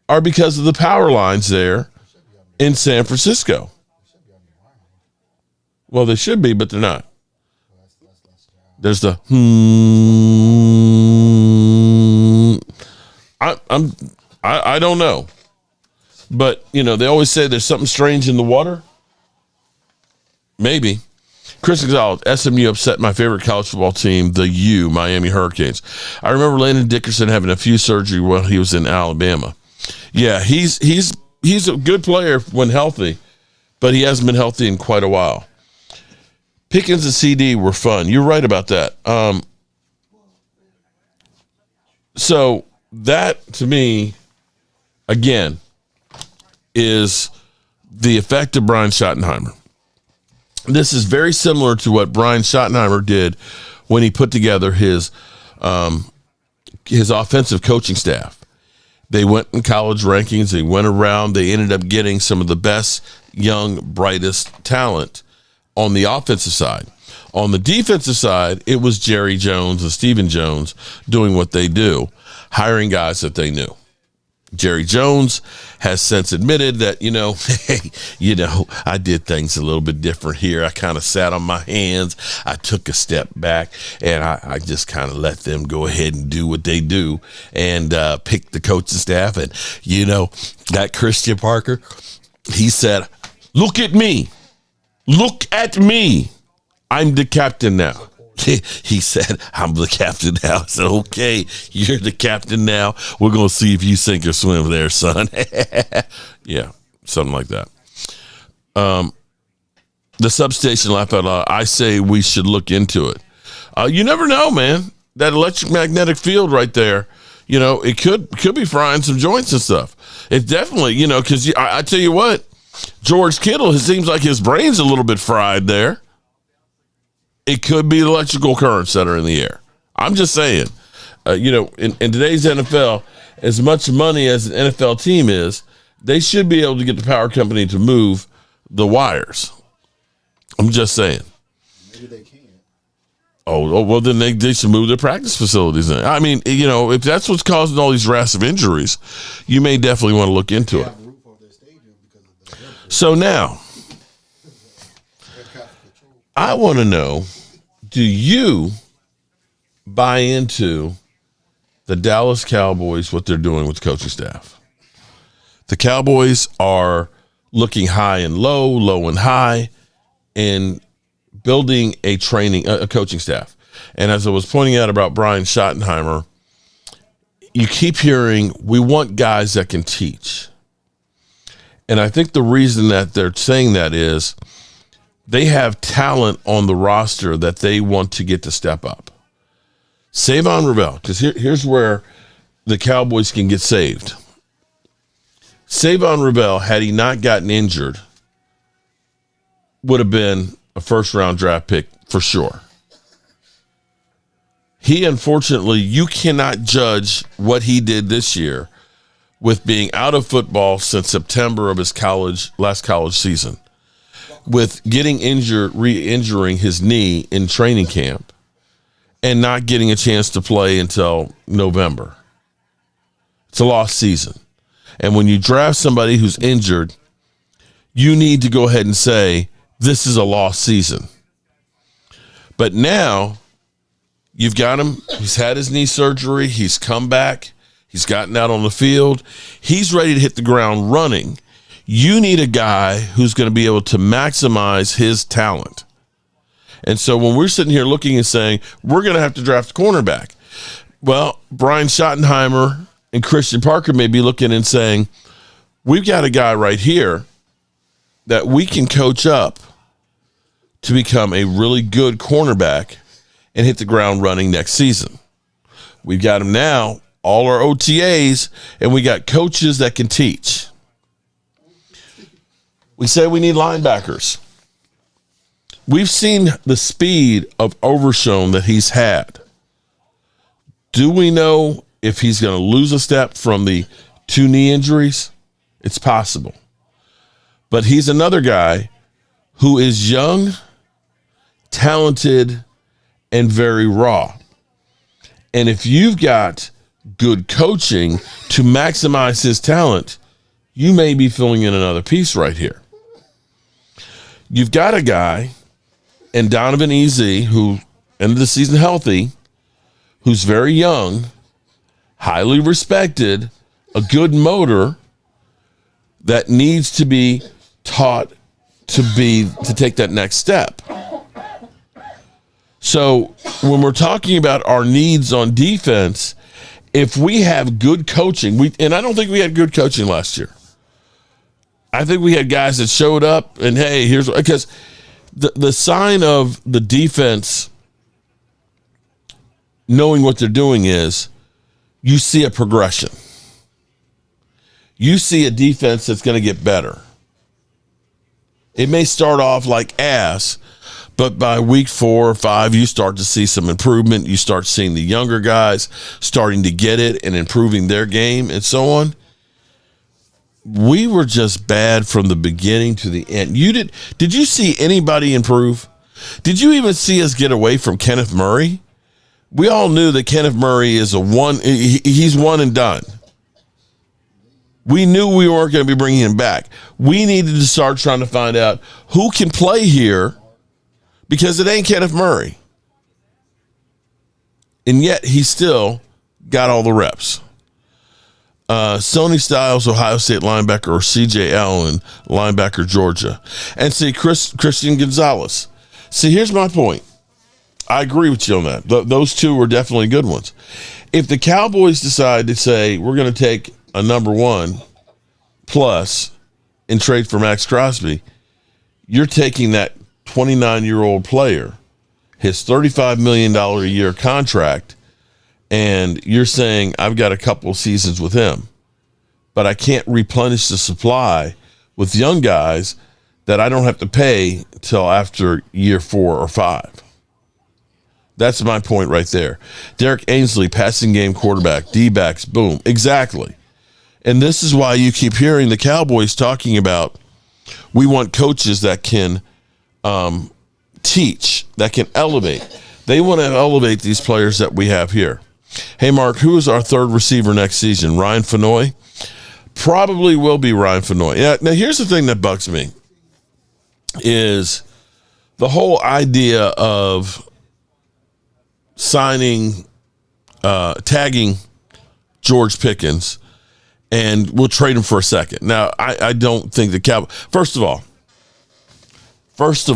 [SPEAKER 2] are because of the power lines there in San Francisco. Well, they should be, but they're not. There's the I don't know. But, they always say there's something strange in the water. Maybe. Chris Gonzalez, SMU upset my favorite college football team, the Miami Hurricanes. I remember Landon Dickerson having a few surgery while he was in Alabama. Yeah, he's a good player when healthy, but he hasn't been healthy in quite a while. Pickens and CD were fun. You're right about that. So that, to me, again, is the effect of Brian Schottenheimer. This is very similar to what Brian Schottenheimer did when he put together his offensive coaching staff. They went in college rankings. They went around. They ended up getting some of the best, young, brightest talent on the offensive side. On the defensive side, it was Jerry Jones and Stephen Jones doing what they do, hiring guys that they knew. Jerry Jones has since admitted that, hey, I did things a little bit different here. I kind of sat on my hands. I took a step back, and I just kind of let them go ahead and do what they do and pick the coaching staff. And, that Christian Parker, he said, look at me. Look at me. I'm the captain now. He said, I'm the captain now. I said, okay, you're the captain now. We're going to see if you sink or swim there, son. Yeah, something like that. The substation laughed out loud. I say we should look into it. You never know, man. That electromagnetic field right there, it could be frying some joints and stuff. It definitely, because I tell you what, George Kittle, it seems like his brain's a little bit fried there. It could be electrical currents that are in the air. I'm just saying, in today's NFL, as much money as an NFL team is, they should be able to get the power company to move the wires. I'm just saying.
[SPEAKER 1] Maybe they can't.
[SPEAKER 2] Oh well, then they should move their practice facilities in. I mean, if that's what's causing all these massive injuries, you may definitely want to look into it. So now, I want to know, do you buy into the Dallas Cowboys, what they're doing with the coaching staff? The Cowboys are looking high and low, low and high, and building a coaching staff. And as I was pointing out about Brian Schottenheimer, you keep hearing, we want guys that can teach. And I think the reason that they're saying that is they have talent on the roster that they want to get to step up. Savon Ravel, because here's where the Cowboys can get saved. Savon Ravel, had he not gotten injured, would have been a first-round draft pick for sure. He, unfortunately, you cannot judge what he did this year with being out of football since September of his last college season, with getting injured, re-injuring his knee in training camp, and not getting a chance to play until November. It's a lost season. And when you draft somebody who's injured, you need to go ahead and say, this is a lost season. But now, you've got him. He's had his knee surgery. He's come back. He's gotten out on the field. He's ready to hit the ground running. You need a guy who's going to be able to maximize his talent. And so when we're sitting here looking and saying, we're going to have to draft a cornerback, well, Brian Schottenheimer and Christian Parker may be looking and saying, we've got a guy right here that we can coach up to become a really good cornerback and hit the ground running next season. We've got him now, all our OTAs, and we got coaches that can teach. We say we need linebackers. We've seen the speed of Overshown that he's had. Do we know if he's going to lose a step from the 2 knee injuries? It's possible. But he's another guy who is young, talented, and very raw. And if you've got good coaching to maximize his talent, you may be filling in another piece right here. You've got a guy in Donovan E.Z. who ended the season healthy, who's very young, highly respected, a good motor that needs to be taught to take that next step. So when we're talking about our needs on defense, if we have good coaching, and I don't think we had good coaching last year. I think we had guys that showed up and, hey, here's – because the sign of the defense knowing what they're doing is you see a progression. You see a defense that's going to get better. It may start off like ass, but by week 4 or 5, you start to see some improvement. You start seeing the younger guys starting to get it and improving their game and so on. We were just bad from the beginning to the end. Did you see anybody improve? Did you even see us get away from Kenneth Murray? We all knew that Kenneth Murray is he's one and done. We knew we weren't going to be bringing him back. We needed to start trying to find out who can play here because it ain't Kenneth Murray. And yet he still got all the reps. Sonny Styles, Ohio State linebacker, or C.J. Allen, linebacker, Georgia. And see, Christian Gonzalez. See, here's my point. I agree with you on that. Those two were definitely good ones. If the Cowboys decide to say, we're going to take a number 1 plus and trade for Maxx Crosby, you're taking that 29-year-old player, his $35 million a year contract, and you're saying, I've got a couple of seasons with him, but I can't replenish the supply with young guys that I don't have to pay till after year 4 or 5. That's my point right there. Derek Ainsley, passing game quarterback, D-backs, boom. Exactly. And this is why you keep hearing the Cowboys talking about, we want coaches that can teach, that can elevate. They want to elevate these players that we have here. Hey, Mark, who is our third receiver next season? Ryan Fenoy? Probably will be Ryan Fenoy. Yeah, now, here's the thing that bugs me is the whole idea of signing, tagging George Pickens, and we'll trade him for a second. Now, I don't think the Cowboys. First of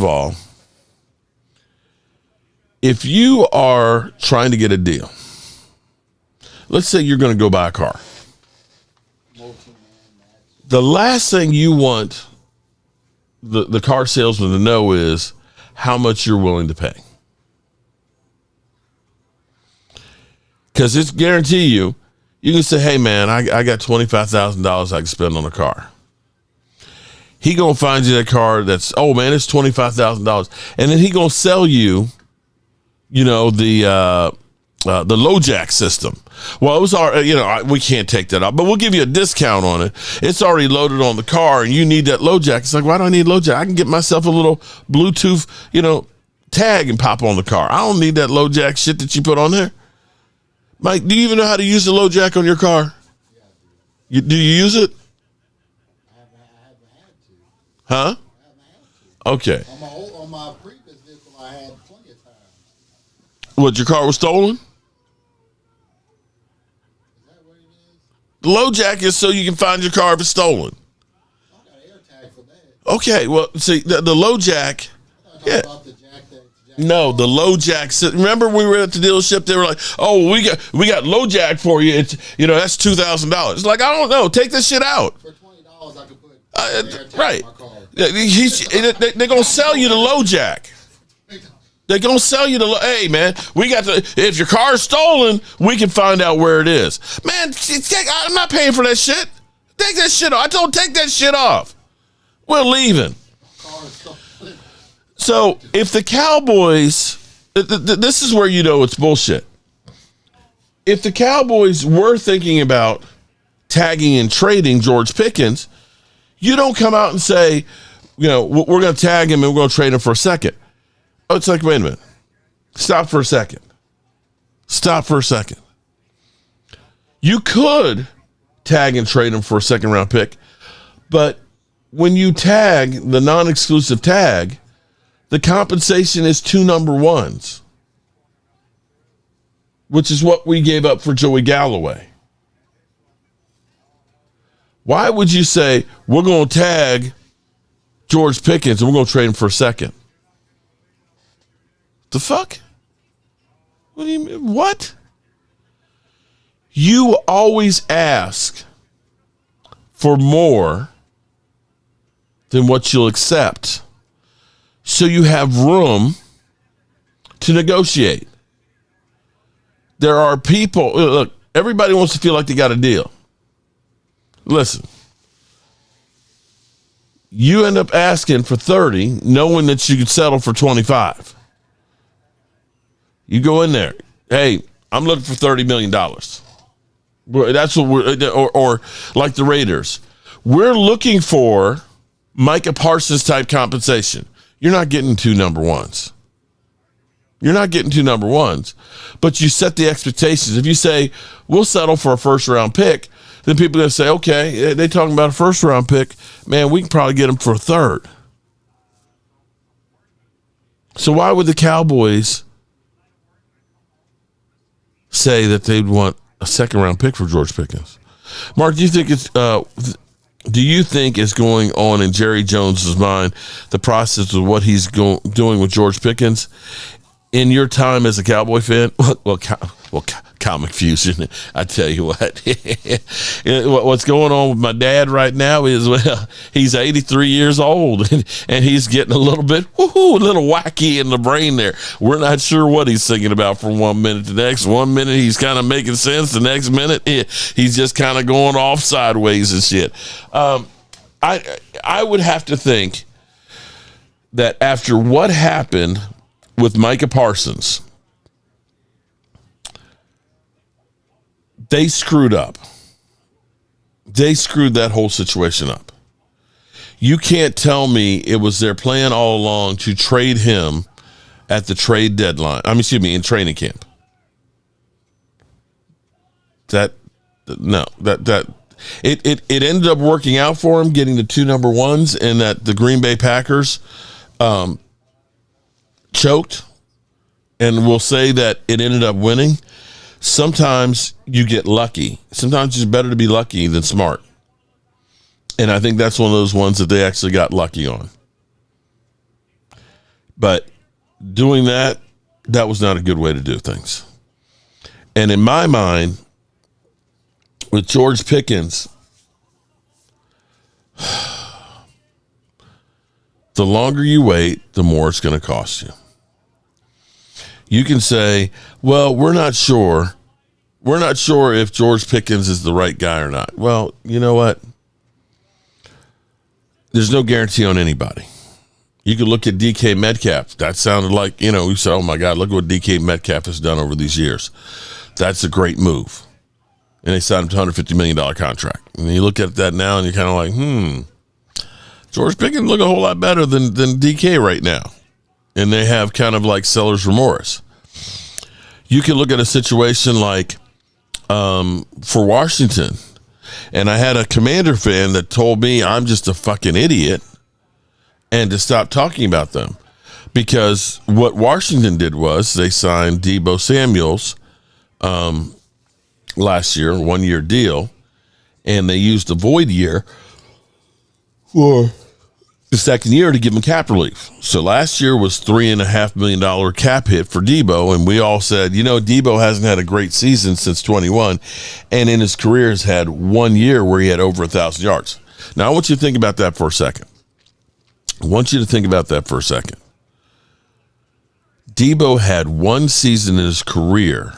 [SPEAKER 2] all, if you are trying to get a deal, let's say you're going to go buy a car. The last thing you want the car salesman to know is how much you're willing to pay. Because it's guarantee you can say, hey, man, I got $25,000 I can spend on a car. He going to find you that car that's, oh, man, it's $25,000. And then he going to sell you, the LoJack system. Well, it was already, we can't take that out, but we'll give you a discount on it. It's already loaded on the car, and you need that LoJack. It's like, why do I need LoJack? I can get myself a little Bluetooth, tag and pop on the car. I don't need that LoJack shit that you put on there. Mike, do you even know how to use the LoJack on your car? Do you use it?
[SPEAKER 10] I haven't had to.
[SPEAKER 2] Huh?
[SPEAKER 10] I haven't had to.
[SPEAKER 2] Okay.
[SPEAKER 10] On my previous vehicle, I had plenty of times.
[SPEAKER 2] What, your car was stolen?
[SPEAKER 10] Is that what it is?
[SPEAKER 2] LoJack is so you can find your car if it's stolen.
[SPEAKER 10] I got an air tag for that.
[SPEAKER 2] Okay, well, see, the LoJack. Yeah.
[SPEAKER 10] About the jack
[SPEAKER 2] No, the LoJack. Remember we were at the dealership, they were like, oh, we got LoJack for you. It's, that's $2,000. It's like, I don't know. Take this shit out.
[SPEAKER 10] For $20, I could put an air tag
[SPEAKER 2] right.
[SPEAKER 10] in my car.
[SPEAKER 2] They're going to sell you the LoJack. They're going to sell you hey, man, if your car's stolen, we can find out where it is. Man, I'm not paying for that shit. Take that shit off. I told take that shit off. We're leaving. So if the Cowboys, this is where it's bullshit. If the Cowboys were thinking about tagging and trading George Pickens, you don't come out and say, we're going to tag him and we're going to trade him for a second. Oh, it's like, wait a minute. Stop for a second. You could tag and trade him for a second round pick, but when you tag the non-exclusive tag, the compensation is 2 number 1s, which is what we gave up for Joey Galloway. Why would you say, we're going to tag George Pickens and we're going to trade him for a second? The fuck? What do you mean? What? You always ask for more than what you'll accept, so you have room to negotiate. There are people, look, everybody wants to feel like they got a deal. Listen, you end up asking for 30, knowing that you could settle for 25. You go in there, hey, I'm looking for $30 million. That's what or like the Raiders. We're looking for Micah Parsons type compensation. you're not getting 2 number ones. You're not getting 2 number ones. But you set the expectations. If you say, we'll settle for a first-round pick, then people are going to say, okay, they talking about a first-round pick. Man, we can probably get them for a third. So why would the Cowboys say that they'd want a second-round pick for George Pickens? Mark, do you think it's going on in Jerry Jones's mind, the process of what he's doing with George Pickens? In your time as a Cowboy fan, Comic Fusion, I tell you what, what's going on with my dad right now is, well, he's 83 years old and he's getting a little bit, a little wacky in the brain there. We're not sure what he's thinking about from 1 minute to the next. 1 minute he's kind of making sense. The next minute he's just kind of going off sideways and shit. I would have to think that after what happened with Micah Parsons, they screwed up. They screwed that whole situation up. You can't tell me it was their plan all along to trade him at the trade deadline. In training camp. It ended up working out for him, getting the 2 number ones, and that the Green Bay Packers choked, and we'll say that it ended up winning. Sometimes you get lucky. Sometimes it's better to be lucky than smart. And I think that's one of those ones that they actually got lucky on. But doing that was not a good way to do things. And in my mind, with George Pickens, the longer you wait, the more it's going to cost you. You can say, well, we're not sure. We're not sure if George Pickens is the right guy or not. Well, you know what? There's no guarantee on anybody. You could look at DK Metcalf. That sounded like, you said, oh my God, look what DK Metcalf has done over these years. That's a great move. And they signed him to a $150 million contract. And you look at that now and you're kind of like, George Pickens look a whole lot better than DK right now. And they have kind of like seller's remorse. You can look at a situation like for Washington. And I had a Commander fan that told me I'm just a fucking idiot and to stop talking about them. Because what Washington did was they signed Deebo Samuels last year, 1-year deal, and they used the void year for the second year to give him cap relief. So last year was $3.5 million cap hit for Deebo, and we all said, Deebo hasn't had a great season since 21, and in his career has had 1 year where he had over 1,000 yards. Now I want you to think about that for a second. Deebo had 1 season in his career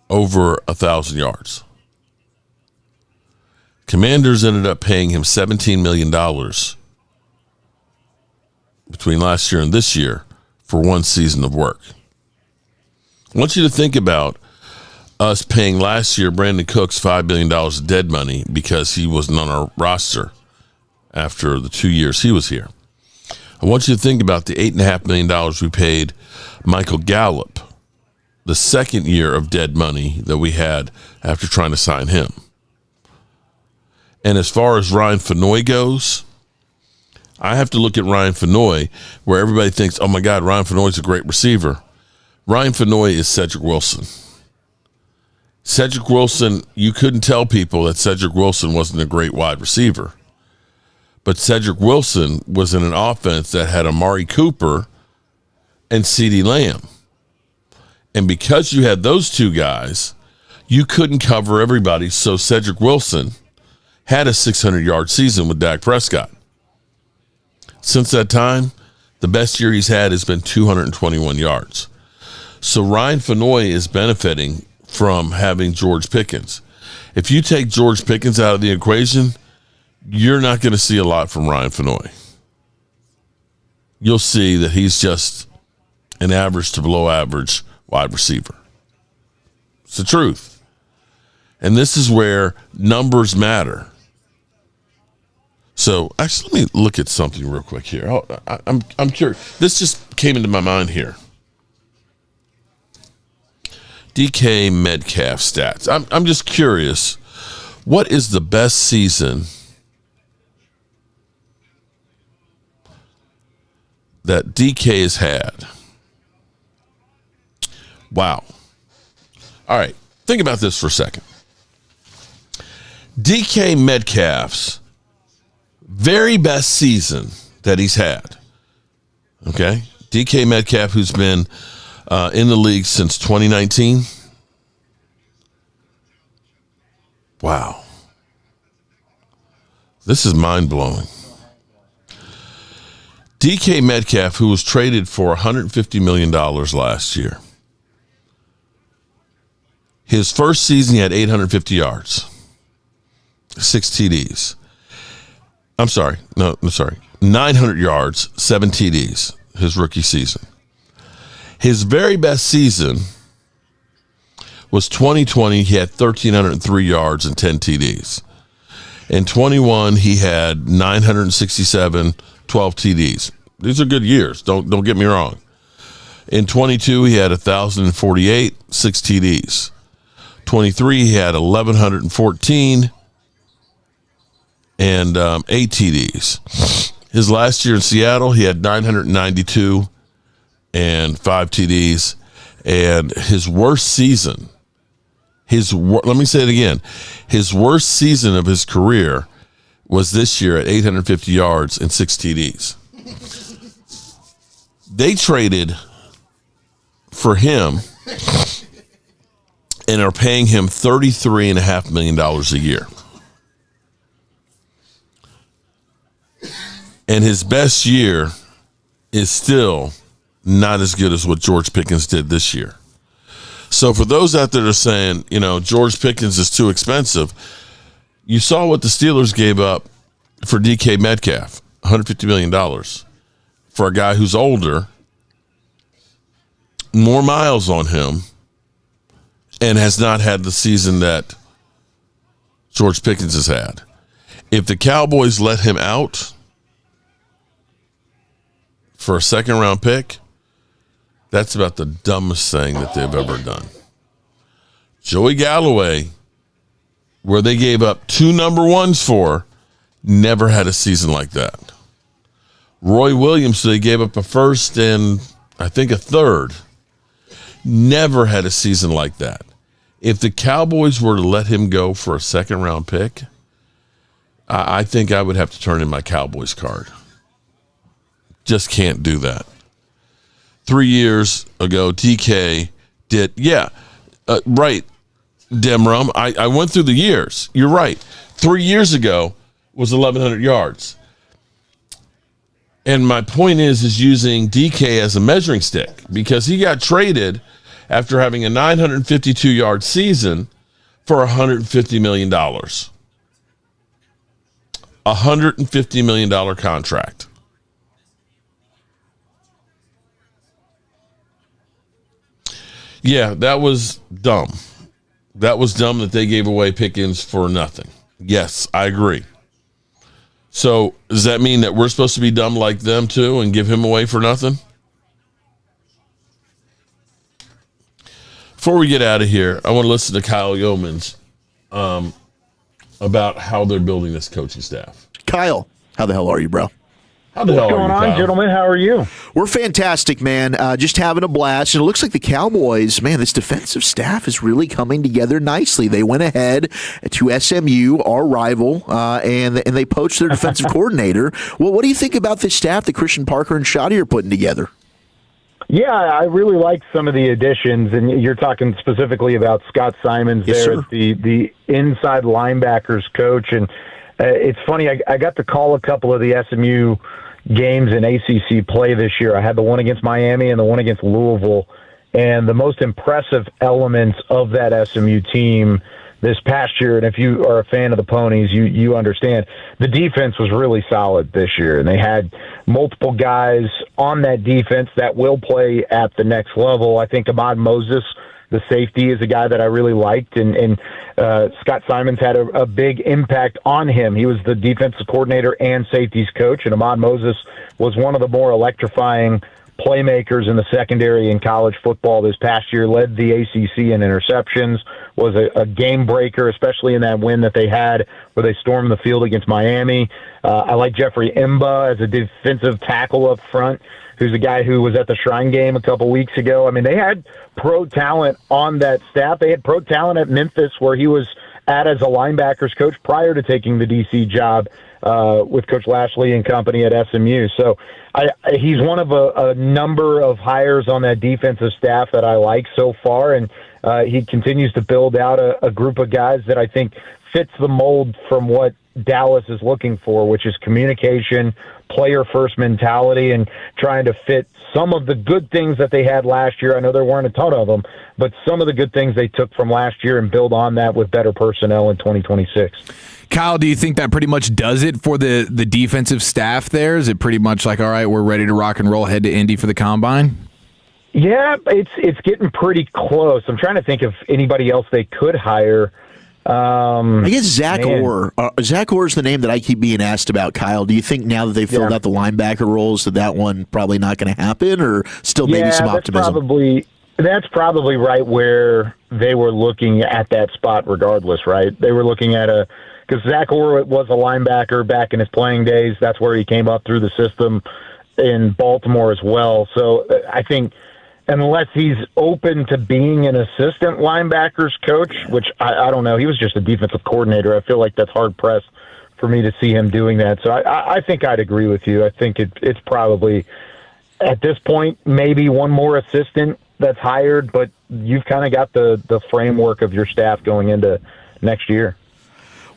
[SPEAKER 2] over 1,000 yards. Commanders ended up paying him $17 million between last year and this year for 1 season of work. I want you to think about us paying last year Brandon Cooks $5 billion of dead money because he wasn't on our roster after the 2 years he was here. I want you to think about the $8.5 million we paid Michael Gallup, the second year of dead money that we had after trying to sign him. And as far as Ryan Fennoy goes, I have to look at Ryan Fennoy, where everybody thinks, oh my God, Ryan Fennoy is a great receiver. Ryan Fennoy is Cedric Wilson. Cedric Wilson, you couldn't tell people that Cedric Wilson wasn't a great wide receiver. But Cedric Wilson was in an offense that had Amari Cooper and CeeDee Lamb. And because you had those two guys, you couldn't cover everybody. So Cedric Wilson had a 600-yard season with Dak Prescott. Since that time, the best year he's had has been 221 yards. So Ryan Fennoy is benefiting from having George Pickens. If you take George Pickens out of the equation, you're not going to see a lot from Ryan Fennoy. You'll see that he's just an average to below average wide receiver. It's the truth. And this is where numbers matter. So actually, let me look at something real quick here. I'm curious. This just came into my mind here. DK Metcalf stats. I'm just curious. What is the best season that DK has had? Wow. All right. Think about this for a second. DK Metcalf's very best season that he's had. Okay? DK Metcalf, who's been in the league since 2019. Wow. This is mind-blowing. DK Metcalf, who was traded for $150 million last year. His first season, he had 850 yards, 6 TDs. I'm sorry. 900 yards, 7 TDs, his rookie season. His very best season was 2020. He had 1,303 yards and 10 TDs. In 21, he had 967, 12 TDs. These are good years. Don't get me wrong. In 22, he had 1,048, 6 TDs. 23, he had 1,114 and 8 TDs. His last year in Seattle, he had 992 and 5 TDs. And his worst season, let me say it again, his worst season of his career was this year at 850 yards and 6 TDs. They traded for him and are paying him $33.5 million a year. And his best year is still not as good as what George Pickens did this year. So for those out there that are saying, George Pickens is too expensive, you saw what the Steelers gave up for DK Metcalf, $150 million, for a guy who's older, more miles on him, and has not had the season that George Pickens has had. If the Cowboys let him out for a second-round pick, that's about the dumbest thing that they've ever done. Joey Galloway, where they gave up 2 number ones for, never had a season like that. Roy Williams, they gave up a first and I think a third. Never had a season like that. If the Cowboys were to let him go for a second-round pick, I think I would have to turn in my Cowboys card. Just can't do that. 3 years ago, DK did, right, Demrum. I went through the years. You're right. 3 years ago was 1,100 yards. And my point is using DK as a measuring stick because he got traded after having a 952-yard season for $150 million. $150 million contract. Yeah, that was dumb. That was dumb that they gave away Pickens for nothing. Yes, I agree. So does that mean that we're supposed to be dumb like them too and give him away for nothing? Before we get out of here, I want to listen to Kyle Yeomans about how they're building this coaching staff.
[SPEAKER 11] Kyle, how the hell are you, bro?
[SPEAKER 2] How the hell
[SPEAKER 12] What's going on, gentlemen? How are you?
[SPEAKER 11] We're fantastic, man. Just having a blast. And it looks like the Cowboys, man, this defensive staff is really coming together nicely. They went ahead to SMU, our rival, and they poached their defensive coordinator. Well, what do you think about this staff that Christian Parker and Shoddy are putting together?
[SPEAKER 12] Yeah, I really like some of the additions, and you're talking specifically about Scott Simons
[SPEAKER 11] Yes,
[SPEAKER 12] there
[SPEAKER 11] sir.
[SPEAKER 12] as the inside linebackers coach. And it's funny, I got to call a couple of the SMU games in ACC play this year. I had the one against Miami and the one against Louisville. And the most impressive elements of that SMU team this past year, and if you are a fan of the Ponies, you understand, the defense was really solid this year. And they had multiple guys on that defense that will play at the next level. I think Ahmad Moses, the safety, is a guy that I really liked. And Scott Simons had a big impact on him. He was the defensive coordinator and safeties coach, and Ahmad Moses was one of the more electrifying playmakers in the secondary in college football this past year, led the ACC in interceptions, was a game breaker, especially in that win that they had where they stormed the field against Miami. I like Jeffrey Imba as a defensive tackle up front, who's a guy who was at the Shrine game a couple weeks ago. I mean, they had pro talent on that staff. They had pro talent at Memphis, where he was at as a linebackers coach prior to taking the DC job with Coach Lashley and company at SMU. So he's one of a number of hires on that defensive staff that I like so far, and he continues to build out a group of guys that I think fits the mold from what Dallas is looking for, which is communication, player-first mentality, and trying to fit some of the good things that they had last year. I know there weren't a ton of them, but some of the good things they took from last year and build on that with better personnel in 2026.
[SPEAKER 13] Kyle, do you think that pretty much does it for the defensive staff there? Is it pretty much like, all right, we're ready to rock and roll, head to Indy for the Combine?
[SPEAKER 12] Yeah, it's getting pretty close. I'm trying to think of anybody else they could hire.
[SPEAKER 11] I guess Zach Orr. Zach Orr is the name that I keep being asked about, Kyle. Do you think now that they filled out the linebacker roles that one probably not going to happen, or still maybe some optimism?
[SPEAKER 12] That's probably right where they were looking at that spot regardless, right? They were looking at because Zach Orr was a linebacker back in his playing days. That's where he came up through the system in Baltimore as well. So I think unless he's open to being an assistant linebackers coach, which I don't know. He was just a defensive coordinator. I feel like that's hard-pressed for me to see him doing that. So I think I'd agree with you. I think it's probably, at this point, maybe one more assistant that's hired, but you've kind of got the framework of your staff going into next year.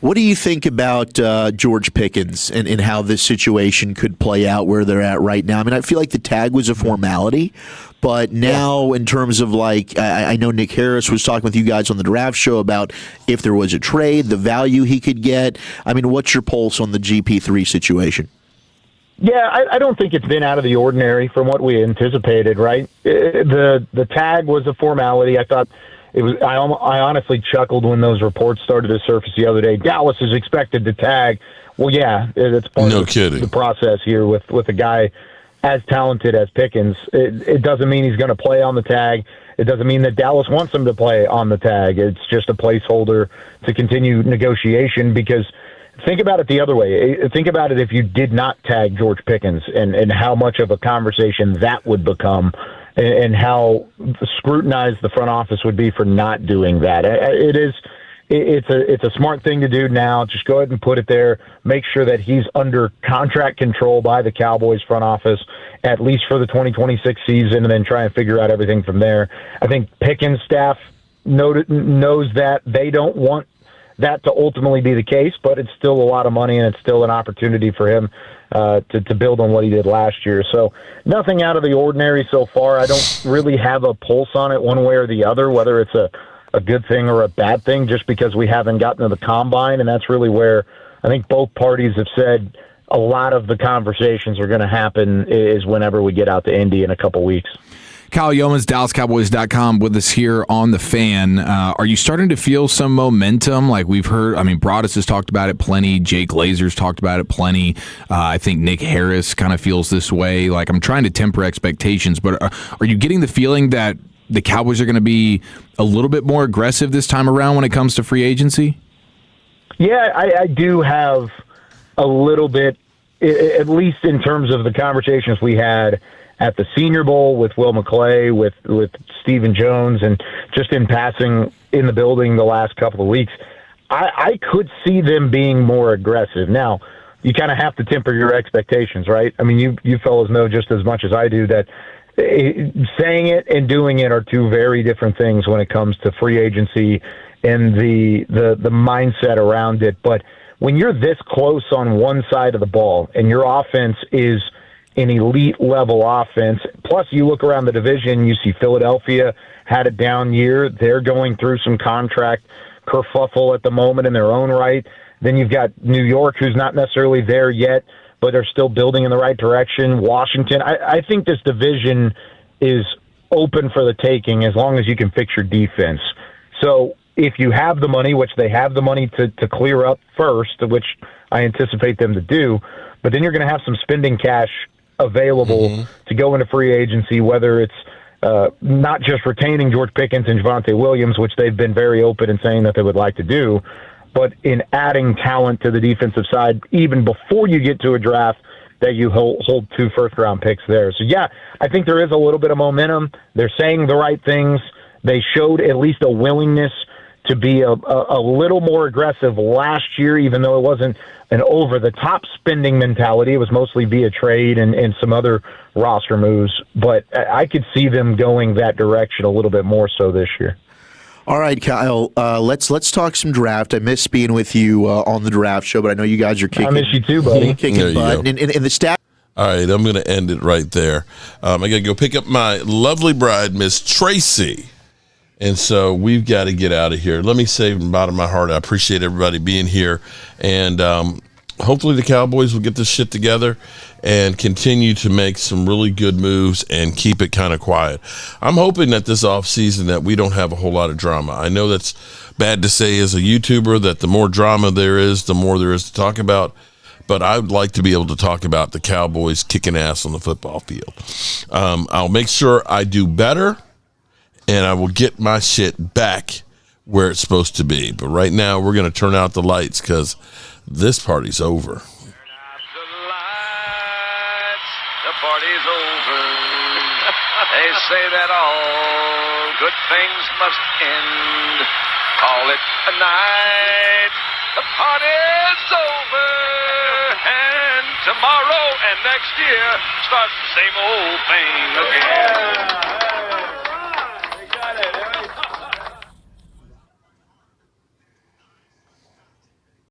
[SPEAKER 11] What do you think about George Pickens and how this situation could play out where they're at right now? I mean, I feel like the tag was a formality, but now in terms of I know Nick Harris was talking with you guys on the draft show about if there was a trade, the value he could get. I mean, what's your pulse on the GP3 situation?
[SPEAKER 12] Yeah, I don't think it's been out of the ordinary from what we anticipated, right? The tag was a formality. I thought it was. I honestly chuckled when those reports started to surface the other day. Dallas is expected to tag. Well, yeah, it's part of the process here with a guy as talented as Pickens. It doesn't mean he's going to play on the tag. It doesn't mean that Dallas wants him to play on the tag. It's just a placeholder to continue negotiation because think about it the other way. Think about it if you did not tag George Pickens and how much of a conversation that would become and how scrutinized the front office would be for not doing that. It's a smart thing to do now. Just go ahead and put it there. Make sure that he's under contract control by the Cowboys front office, at least for the 2026 season, and then try and figure out everything from there. I think Pickens' staff knows that they don't want that to ultimately be the case, but it's still a lot of money, and it's still an opportunity for him to build on what he did last year. So nothing out of the ordinary so far. I don't really have a pulse on it one way or the other, whether it's a good thing or a bad thing, just because we haven't gotten to the Combine, and that's really where I think both parties have said a lot of the conversations are going to happen is whenever we get out to Indy in a couple weeks.
[SPEAKER 13] Kyle Yeomans, DallasCowboys.com, with us here on The Fan. Are you starting to feel some momentum? Like we've heard, I mean, Broadus has talked about it plenty. Jake Glazer's talked about it plenty. I think Nick Harris kind of feels this way. Like I'm trying to temper expectations, but are you getting the feeling that the Cowboys are going to be a little bit more aggressive this time around when it comes to free agency?
[SPEAKER 12] Yeah, I do have a little bit, at least in terms of the conversations we had at the Senior Bowl with Will McClay, with Stephen Jones, and just in passing in the building the last couple of weeks. I could see them being more aggressive. Now, you kind of have to temper your expectations, right? I mean, you fellas know just as much as I do that saying it and doing it are two very different things when it comes to free agency and the mindset around it. But when you're this close on one side of the ball and your offense is an elite level offense, plus you look around the division, you see Philadelphia had a down year. They're going through some contract kerfuffle at the moment in their own right. Then you've got New York, who's not necessarily there yet, but they're still building in the right direction. Washington, I think this division is open for the taking as long as you can fix your defense. So if you have the money, which they have the money to clear up first, which I anticipate them to do, but then you're going to have some spending cash available to go into free agency, whether it's not just retaining George Pickens and Javonte Williams, which they've been very open in saying that they would like to do, but in adding talent to the defensive side, even before you get to a draft, that you hold 2 first-round picks there. So, yeah, I think there is a little bit of momentum. They're saying the right things. They showed at least a willingness to be a little more aggressive last year, even though it wasn't an over-the-top spending mentality. It was mostly via trade and some other roster moves. But I could see them going that direction a little bit more so this year.
[SPEAKER 11] All right, Kyle, let's talk some draft. I miss being with you on the draft show, but I know you guys are kicking.
[SPEAKER 12] I miss you too, buddy.
[SPEAKER 11] Kicking butt. And the staff.
[SPEAKER 2] All right, I'm going to end it right there. I got to go pick up my lovely bride, Miss Tracy. And so we've got to get out of here. Let me say from the bottom of my heart, I appreciate everybody being here. And hopefully the Cowboys will get this shit together and continue to make some really good moves and keep it kind of quiet. I'm hoping that this offseason that we don't have a whole lot of drama. I know that's bad to say as a YouTuber, that the more drama there is, the more there is to talk about. But I would like to be able to talk about the Cowboys kicking ass on the football field. I'll make sure I do better, and I will get my shit back where it's supposed to be. But right now, we're going to turn out the lights because this party's over.
[SPEAKER 14] The party's over. They say that all good things must end. Call it a night. The party's over. And tomorrow and next year starts the same old thing again.